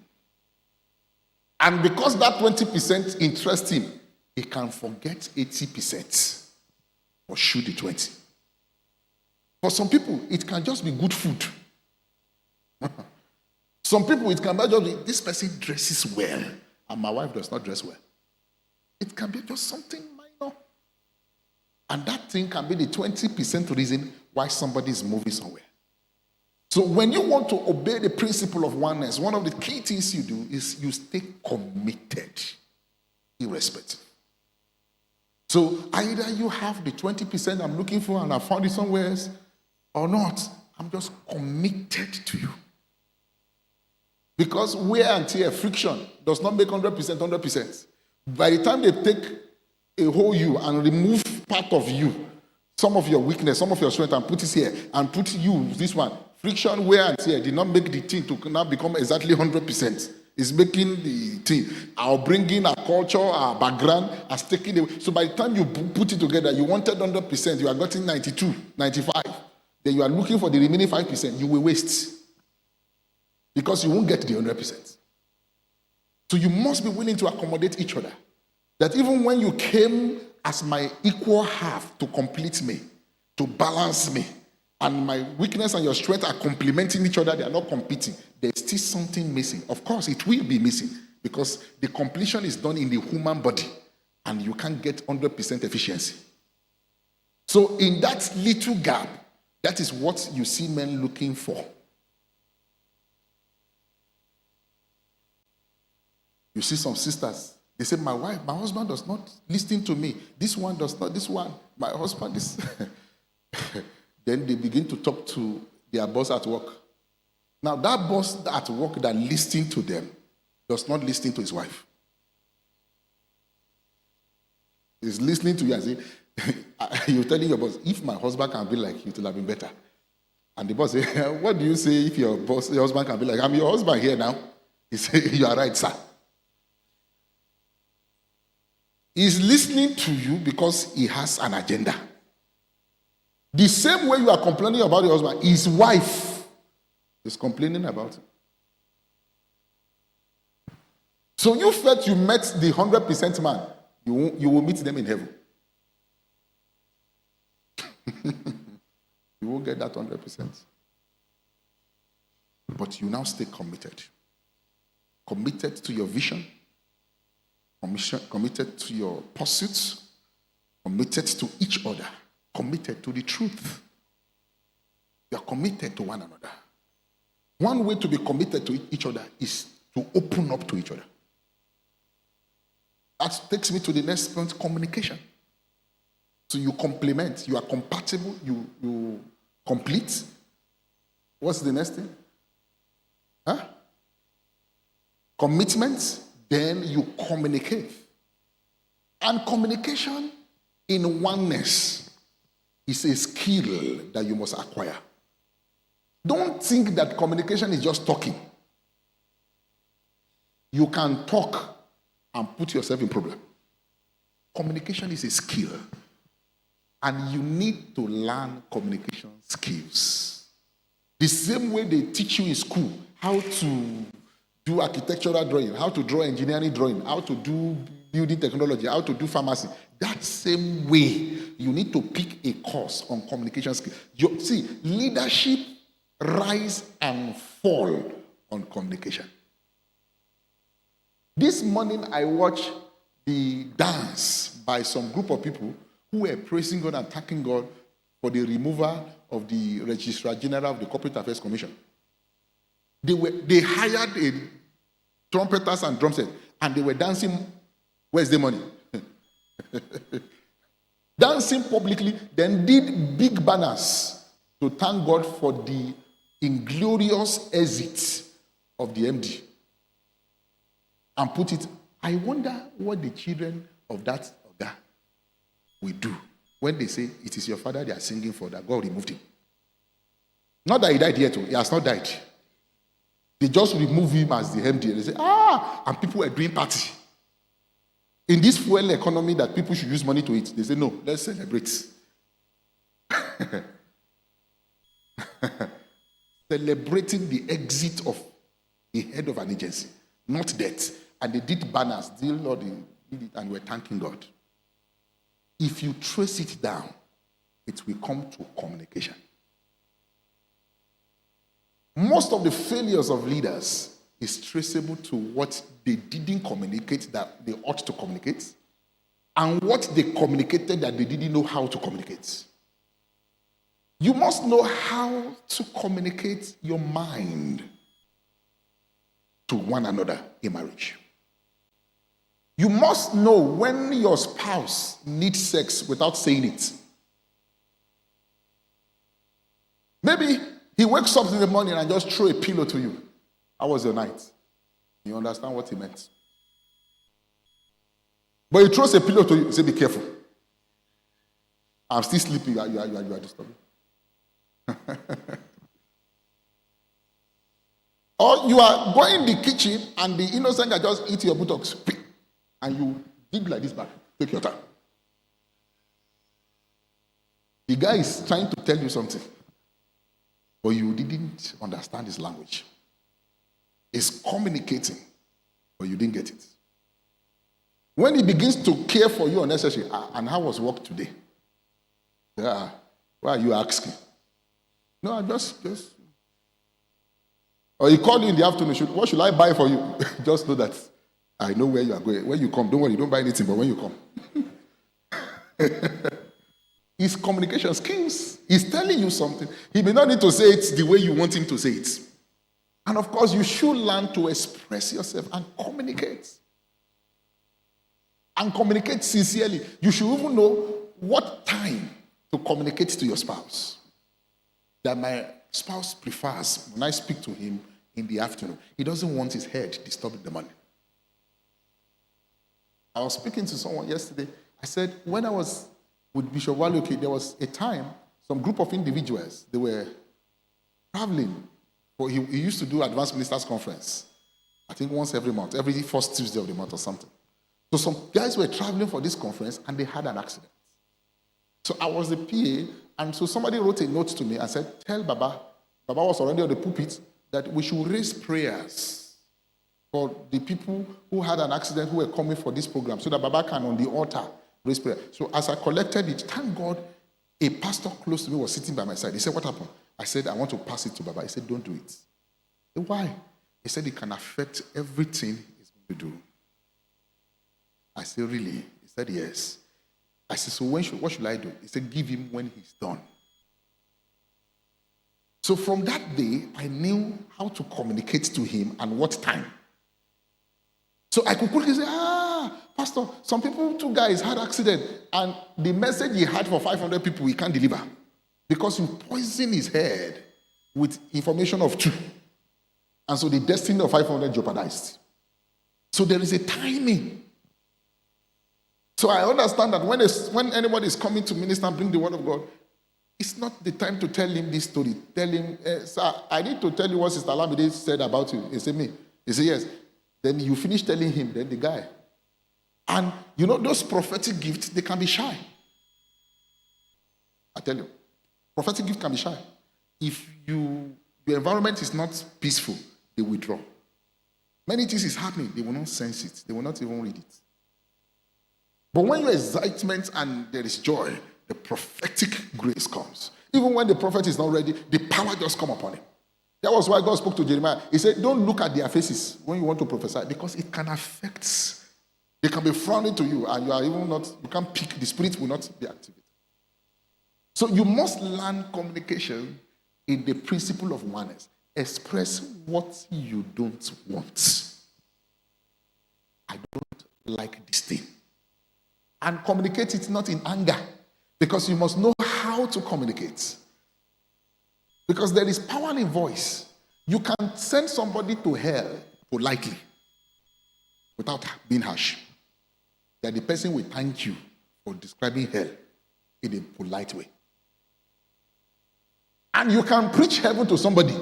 And because that 20% interests him, he can forget 80% or shoot the 20. For some people, it can just be good food. Some people, it can be just be, this person dresses well, and my wife does not dress well. It can be just something minor. And that thing can be the 20% reason why somebody is moving somewhere. So when you want to obey the principle of oneness, one of the key things you do is you stay committed, irrespective. So either you have the 20% I'm looking for and I found it somewhere else, or not. I'm just committed to you. Because wear and tear, friction, does not make 100%. By the time they take a whole you and remove part of you, some of your weakness, some of your strength, and put it here, and put you, this one, friction, wear and tear, did not make the thing to now become exactly 100%. It's making the thing. Our bringing, our culture, our background, has taken away. So by the time you put it together, you wanted 100%, you are getting 92, 95. Then you are looking for the remaining 5%, you will waste. Because you won't get the 100%. So you must be willing to accommodate each other. That even when you came as my equal half to complete me, to balance me, and my weakness and your strength are complementing each other, they are not competing, there's still something missing. Of course, it will be missing because the completion is done in the human body and you can't get 100% efficiency. So in that little gap, that is what you see men looking for. You see some sisters, they say, my husband does not listen to me. This one does not, this one, my husband is... Then they begin to talk to their boss at work. Now, that boss at work that listens to them does not listen to his wife. He's listening to you and saying, you're telling your boss, if my husband can be like you, it will have been better. And the boss says, what do you say if your husband can be like, I'm your husband here now? He says, you are right, sir. He's listening to you because he has an agenda. The same way you are complaining about your husband, his wife is complaining about him. So you felt you met the 100% man, you will meet them in heaven. You won't get that 100%. But you now stay committed. Committed to your vision, committed to your pursuits, committed to each other. Committed to the truth. You are committed to one another. One way to be committed to each other is to open up to each other. That takes me to the next point, communication. So you complement, you are compatible, you complete. What's the next thing? Commitment, then you communicate. And communication in oneness is a skill that you must acquire. Don't think that communication is just talking. You can talk and put yourself in problem. Communication is a skill. And you need to learn communication skills. The same way they teach you in school how to do architectural drawing, how to draw engineering drawing, how to do building technology, how to do pharmacy. That same way, you need to pick a course on communication skills. See, leadership rise and fall on communication. This morning, I watched the dance by some group of people who were praising God and thanking God for the removal of the Registrar General of the Corporate Affairs Commission. They hired a trumpeters and drum set, and they were dancing. Where's the money? Dancing publicly, then did big banners to thank God for the inglorious exit of the MD. And put it, I wonder what the children of that guy we do. When they say it is your father they are singing for, that God removed him. Not that he died yet, he has not died. They just remove him as the MD. They say, and people are doing party. In this fuel economy that people should use money to eat, they say, no, let's celebrate. Celebrating the exit of the head of an agency, not death. And they did banners, still Lord did it, and we're thanking God. If you trace it down, it will come to communication. Most of the failures of leaders is traceable to what they didn't communicate that they ought to communicate, and what they communicated that they didn't know how to communicate. You must know how to communicate your mind to one another in marriage. You must know when your spouse needs sex without saying it. Maybe he wakes up in the morning and just throw a pillow to you. How was your night? You understand what he meant? But he throws a pillow to you, he say, be careful. I'm still sleeping, you are disturbing. Or you are going in the kitchen and the innocent guy just eat your buttocks and you dig like this back. Take your time. The guy is trying to tell you something, but you didn't understand his language. He's communicating, but you didn't get it. When he begins to care for you unnecessarily, and how was work today? Yeah, why are you asking? No, I just. Or he called you in the afternoon, what should I buy for you? Just know that I know where you are going. When you come, don't worry, don't buy anything, but when you come. His communication skills, he's telling you something. He may not need to say it the way you want him to say it. And of course, you should learn to express yourself and communicate. And communicate sincerely. You should even know what time to communicate to your spouse. That my spouse prefers when I speak to him in the afternoon. He doesn't want his head disturbed in the morning. I was speaking to someone yesterday. I said, when I was with Bishop Lanre-Oke, there was a time, some group of individuals, they were traveling. He used to do Advanced Ministers Conference, I think once every month, every first Tuesday of the month or something. So some guys were traveling for this conference and they had an accident. So I was the PA, and so somebody wrote a note to me and said, tell Baba was already on the pulpit, that we should raise prayers for the people who had an accident who were coming for this program, so that Baba can on the altar raise prayer. So as I collected it, thank God, a pastor close to me was sitting by my side. He said, what happened? I said, I want to pass it to Baba. He said, don't do it. I said, why? He said, it can affect everything he's going to do. I said, really? He said, yes. I said, so what should I do? He said, give him when he's done. So from that day, I knew how to communicate to him and what time. So I could quickly say, Pastor, some people, 2 guys had accident, and the message he had for 500 people, he can't deliver. Because you poison his head with information of 2. And so the destiny of 500 jeopardized. So there is a timing. So I understand that when anybody is coming to minister and bring the word of God, it's not the time to tell him this story. Tell him, sir, I need to tell you what Sister Lamide said about you. He said, me. He said, yes. Then you finish telling him, then the guy. And you know, those prophetic gifts, they can be shy. I tell you, prophetic gift can be shy. If your environment is not peaceful, they withdraw. Many things is happening, they will not sense it. They will not even read it. But when your excitement and there is joy, the prophetic grace comes. Even when the prophet is not ready, the power just come upon him. That was why God spoke to Jeremiah. He said, don't look at their faces when you want to prophesy, because it can affect. They can be frowning to you, and you are even not, you can't pick, the spirit will not be activated. So you must learn communication in the principle of oneness. Express what you don't want. I don't like this thing. And communicate it not in anger, because you must know how to communicate. Because there is power in voice. You can send somebody to hell politely without being harsh. That the person will thank you for describing hell in a polite way. And you can preach heaven to somebody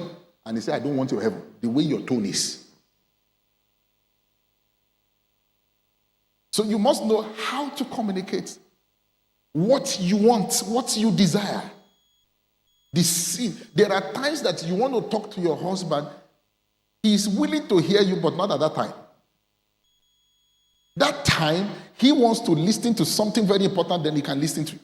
and they say, I don't want your heaven, the way your tone is. So you must know how to communicate what you want, what you desire. There are times that you want to talk to your husband, he is willing to hear you, but not at that time. That time, he wants to listen to something very important, then he can listen to.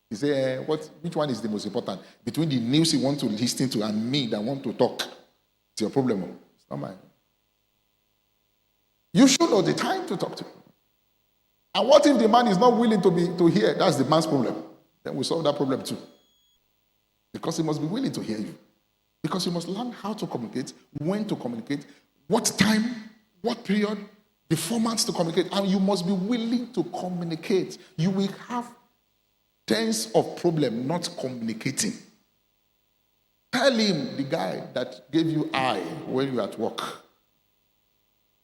He say, which one is the most important? Between the news he wants to listen to and me that want to talk. It's your problem. It's not mine. You should know the time to talk to him. And what if the man is not willing to hear? That's the man's problem. Then we solve that problem too. Because he must be willing to hear you. Because you must learn how to communicate, when to communicate, what time, what period, the formats to communicate, and you must be willing to communicate. You will have tens of problems not communicating. Tell him, the guy that gave you eye when you were at work.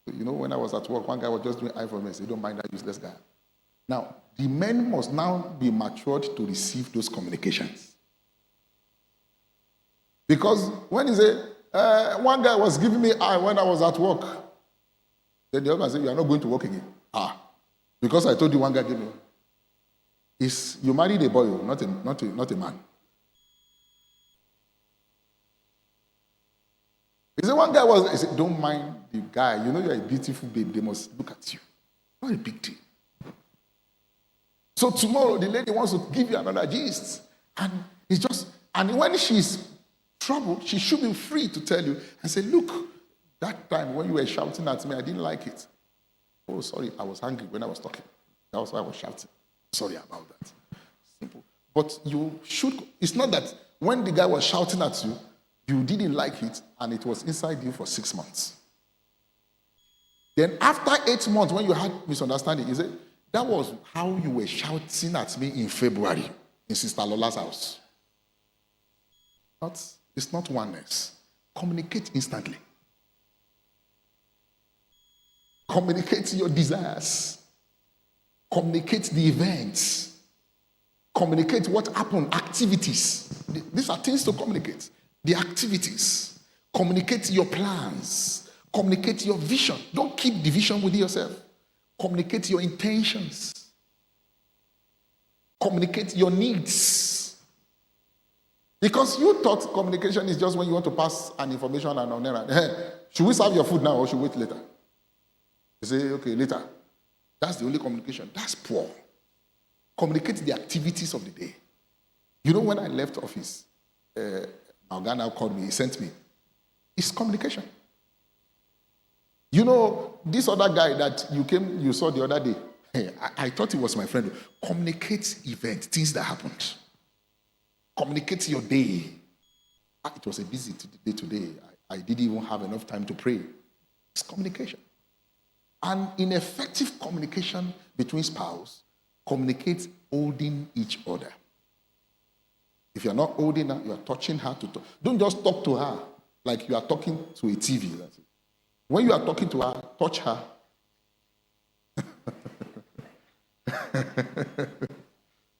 You know, when I was at work, one guy was just doing eye for me. I said, don't mind that useless guy. Now, the men must now be matured to receive those communications. Because when he said, one guy was giving me eye when I was at work, then the other man said, you are not going to work again. Because I told you one guy gave me. You married a boy, not a man. He said, one guy he said, don't mind the guy. You know you're a beautiful babe. They must look at you. Not a big deal. So tomorrow, the lady wants to give you another gist. And when she's troubled, she should be free to tell you and say, look, that time when you were shouting at me, I didn't like it. Oh, sorry, I was angry when I was talking. That was why I was shouting. Sorry about that. Simple. But it's not that when the guy was shouting at you, you didn't like it, and it was inside you for 6 months. Then after 8 months, when you had misunderstanding, you said, that was how you were shouting at me in February in Sister Lola's house. It's not oneness. Communicate instantly. Communicate your desires. Communicate the events. Communicate what happened, activities. These are things to communicate. The activities. Communicate your plans. Communicate your vision. Don't keep the vision within yourself. Communicate your intentions. Communicate your needs. Because you thought communication is just when you want to pass an information and on errand. Hey, should we serve your food now or should we wait later? You say, okay, later. That's the only communication. That's poor. Communicate the activities of the day. You know, when I left office, my guy now called me, he sent me. It's communication. You know, this other guy that you saw the other day, I thought he was my friend. Communicate events, things that happened. Communicate your day. It was a busy day today. I didn't even have enough time to pray. It's communication. And in effective communication between spouse, communicate holding each other. If you're not holding her, you're touching her to talk. Don't just talk to her like you are talking to a TV. That's it. When you are talking to her, touch her.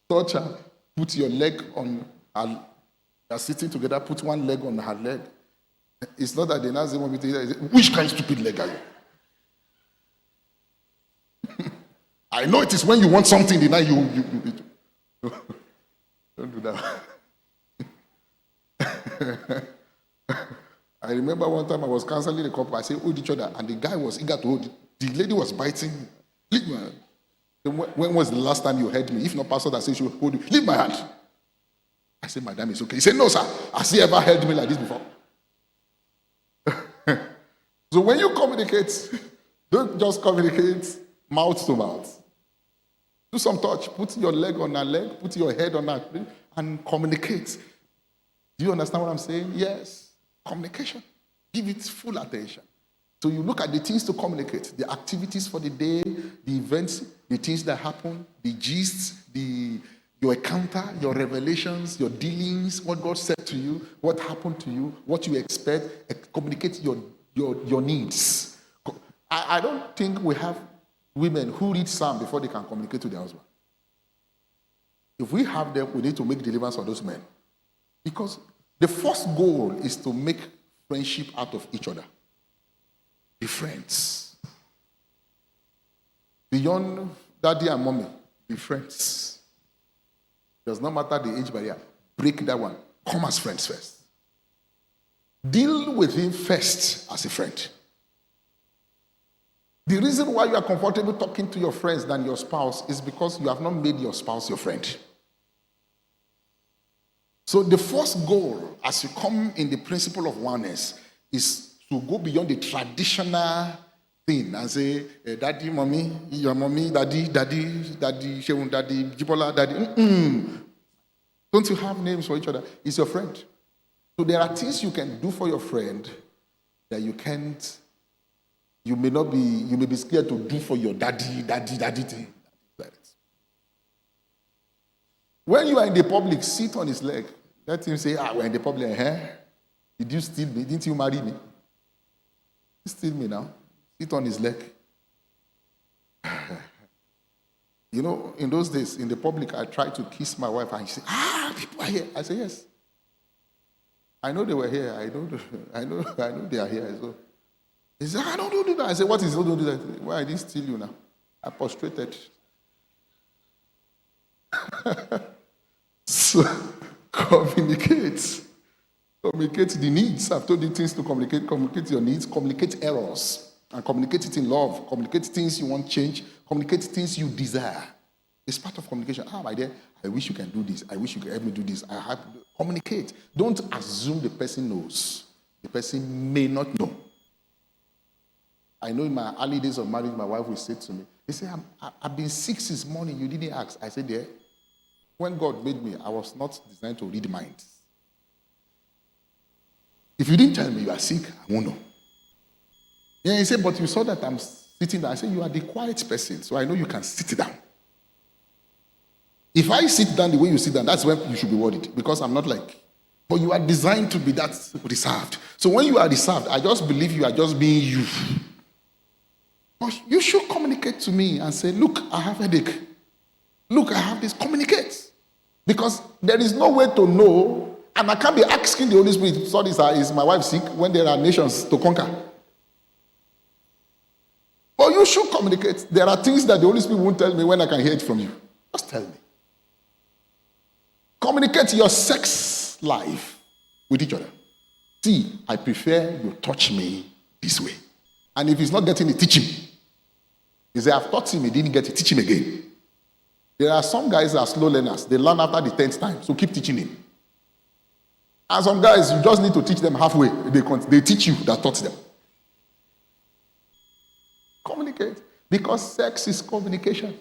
Touch her. Put your leg on her. You are sitting together, put one leg on her leg. It's not that they now say, which kind of stupid leg are you? I know it is when you want something, the night you don't do that. I remember one time I was counseling the couple. I said, hold each other, and the guy was eager to hold it. The lady was biting. Leave my hand. When was the last time you heard me? If not, pastor that says you hold you. Leave my hand. I said, madam, it's okay. He said, no, sir. Has he ever held me like this before? So when you communicate, don't just communicate mouth to mouth. Do some touch. Put your leg on her leg. Put your head on her leg and communicate. Do you understand what I'm saying? Yes. Communication. Give it full attention. So you look at the things to communicate, the activities for the day, the events, the things that happen, the gists, your encounter, your revelations, your dealings, what God said to you, what happened to you, what you expect. Communicate your needs. I don't think we have women who read Psalm before they can communicate to their husband. If we have them, we need to make deliverance for those men. Because the first goal is to make friendship out of each other. Be friends. Beyond daddy and mommy, be friends. Does not matter the age barrier. Break that one. Come as friends first. Deal with him first as a friend. The reason why you are comfortable talking to your friends than your spouse is because you have not made your spouse your friend. So the first goal, as you come in the principle of oneness, is to go beyond the traditional thing and say, daddy, mommy, your mommy, daddy, Sheun, daddy, Jibola, daddy. Don't you have names for each other? It's your friend. So there are things you can do for your friend that you can't, you may be scared to do for your daddy thing. When you are in the public, sit on his leg. Let him say, we're in the public. Did you steal me? Didn't you marry me? You steal me now. Sit on his leg. You know, in those days, in the public, I tried to kiss my wife, and she said, people are here. I said, yes. I know they were here. I know they are here. So he said, don't do that. I said, what is it? Don't do that. Why I didn't steal you now? I prostrated. So communicate. Communicate the needs. I've told you things to communicate. Communicate your needs. Communicate errors. And communicate it in love. Communicate things you want change. Communicate things you desire. It's part of communication. My dear, I wish you can do this. I wish you could help me do this. Communicate. Don't assume the person knows. The person may not know. I know in my early days of marriage, my wife would say to me, he said, I've been sick since morning. You didn't ask. I said, yeah. When God made me, I was not designed to read minds. If you didn't tell me you are sick, I won't know. Yeah, he said, but you saw that I'm sitting down. I said, you are the quiet person, so I know you can sit down. If I sit down the way you sit down, that's when you should be worried, because I'm not like, but you are designed to be that reserved. So when you are reserved, I just believe you are just being you. But you should communicate to me and say, look, I have a headache. Look, I have this. Communicate. Because there is no way to know, and I can't be asking the Holy Spirit, sorry, sir, is my wife sick, when there are nations to conquer? But you should communicate. There are things that the Holy Spirit won't tell me when I can hear it from you. Just tell me. Communicate your sex life with each other. See, I prefer you touch me this way. And if he's not getting it, teach him. He said, I've taught him, he didn't get it, teach him again. There are some guys that are slow learners. They learn after the 10th time, so keep teaching him. And some guys, you just need to teach them halfway. They teach you that taught them. Communicate. Because sex is communication.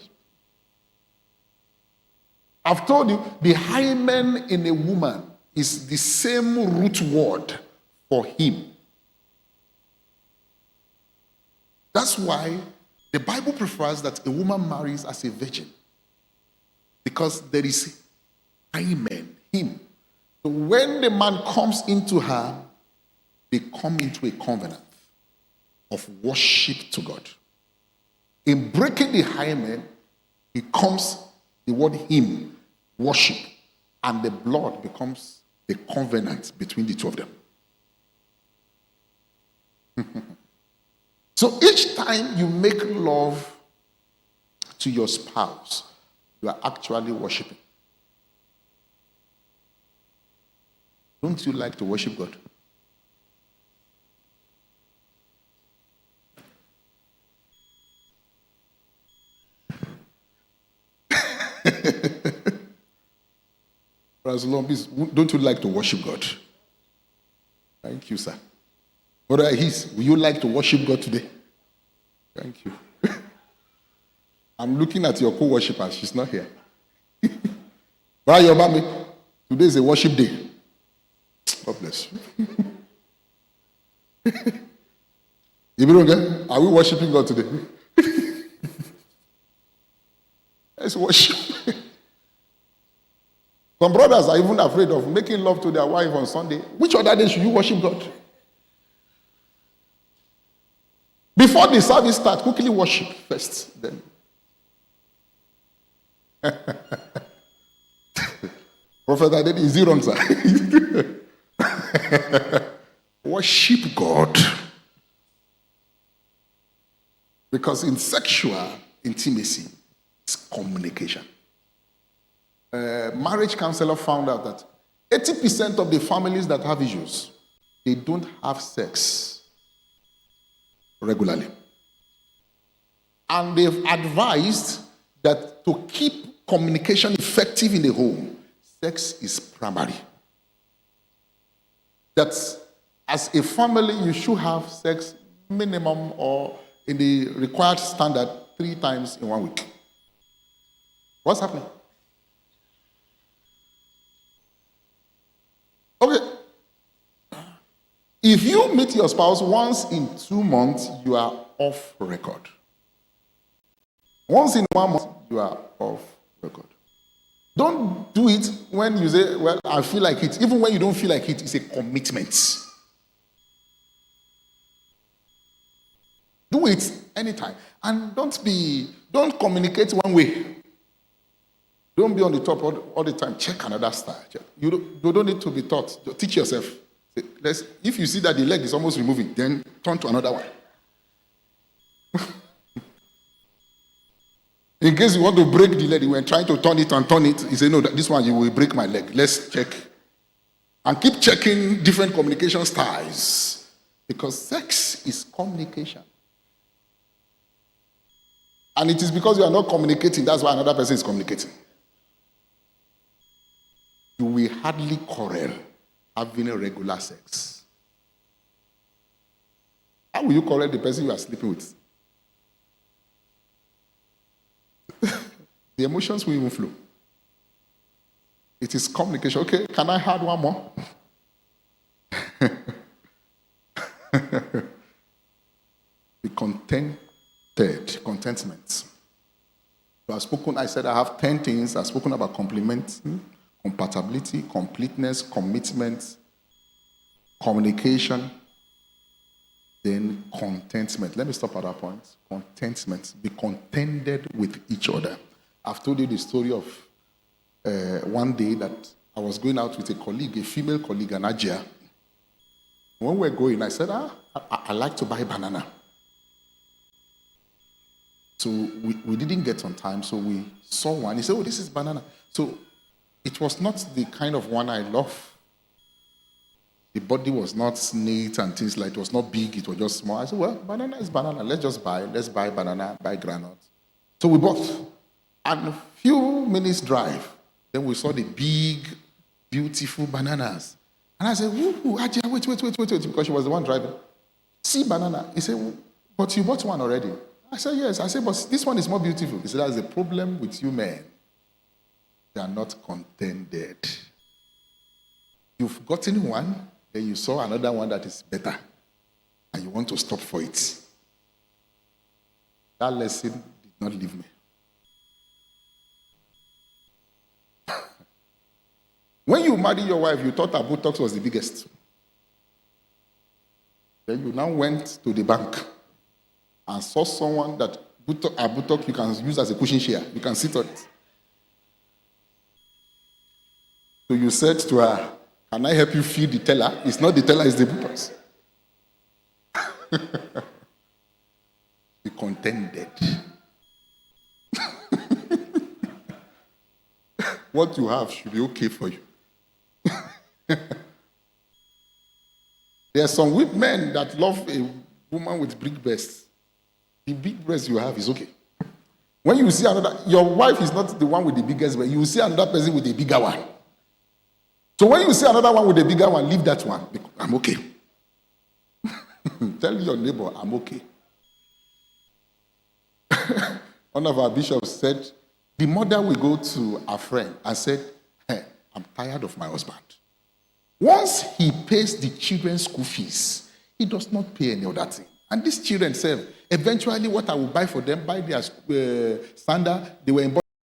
I've told you, the hymen in a woman is the same root word for him. That's why the Bible prefers that a woman marries as a virgin. Because there is hymen, him. So when the man comes into her, they come into a covenant of worship to God. In breaking the hymen, it comes the word him, worship, and the blood becomes a covenant between the two of them. So each time you make love to your spouse, you are actually worshiping. Don't you like to worship God? Please, don't you like to worship God? Thank you, sir. Brother Ahis, will you like to worship God today? Thank you. I'm looking at your co-worshipper. She's not here. Brother Yobami, today is a worship day. God bless you. Are we worshiping God today? Let's worship. Some brothers are even afraid of making love to their wife on Sunday. Which other day should you worship God? Before the service starts, quickly worship first. Then. Prophet Adedi, is it wrong, sir? Worship God. Because in sexual intimacy, it's communication. Marriage counselor found out that 80% of the families that have issues, they don't have sex regularly. And they've advised that to keep communication effective in the home, sex is primary. That as a family, you should have sex minimum or in the required standard 3 times in 1 week. What's happening? Okay. If you meet your spouse once in 2 months, you are off record. Once in 1 month, you are off record. Don't do it when you say, well, I feel like it. Even when you don't feel like it, it's a commitment. Do it anytime. And don't communicate one way. Don't be on the top all the time. Check another style. You don't need to be taught. Teach yourself. If you see that the leg is almost removing, then turn to another one. In case you want to break the leg, when trying to turn it, you say, no, this one you will break my leg. Let's check. And keep checking different communication styles. Because sex is communication. And it is because you are not communicating, that's why another person is communicating. You will hardly quarrel having a regular sex. How will you quarrel the person you are sleeping with? The emotions will even flow. It is communication. Okay, can I add one more? Be contentment. So I said I have 10 things. I've spoken about complement, compatibility, completeness, commitment, communication, then contentment. Let me stop at that point. Contentment. Be contented with each other. I've told you the story of one day that I was going out with a colleague, a female colleague, an Ajia. When we were going, I said, I like to buy banana. So we didn't get on time, so we saw one. He said, oh, this is banana. So it was not the kind of one I love. The body was not neat and things like it was not big, it was just small. I said, well, banana is banana. Let's buy banana, buy granite. So we bought. And a few minutes drive, then we saw the big, beautiful bananas. And I said, Ajia, wait, because she was the one driving. See banana. He said, but you bought one already. I said, yes. I said, but this one is more beautiful. He said, that's the problem with you men. They are not contented. You've gotten one, then you saw another one that is better, and you want to stop for it. That lesson did not leave me. When you marry your wife, you thought her buttocks was the biggest. Then you now went to the bank and saw someone that a buttock you can use as a cushion chair. You can sit on it. So you said to her, can I help you feed the teller? It's not the teller, it's the buttocks. Be contented. What you have should be okay for you. There are some men that love a woman with big breasts. The big breast you have is okay. When you see another, your wife is not the one with the biggest breast. You see another person with a bigger one. So when you see another one with a bigger one, leave that one. I'm okay. Tell your neighbor, I'm okay. One of our bishops said, the mother will go to a friend and said, hey, I'm tired of my husband. Once he pays the children's school fees, he does not pay any other thing. And these children say, eventually what I will buy for them, buy their standard, they were in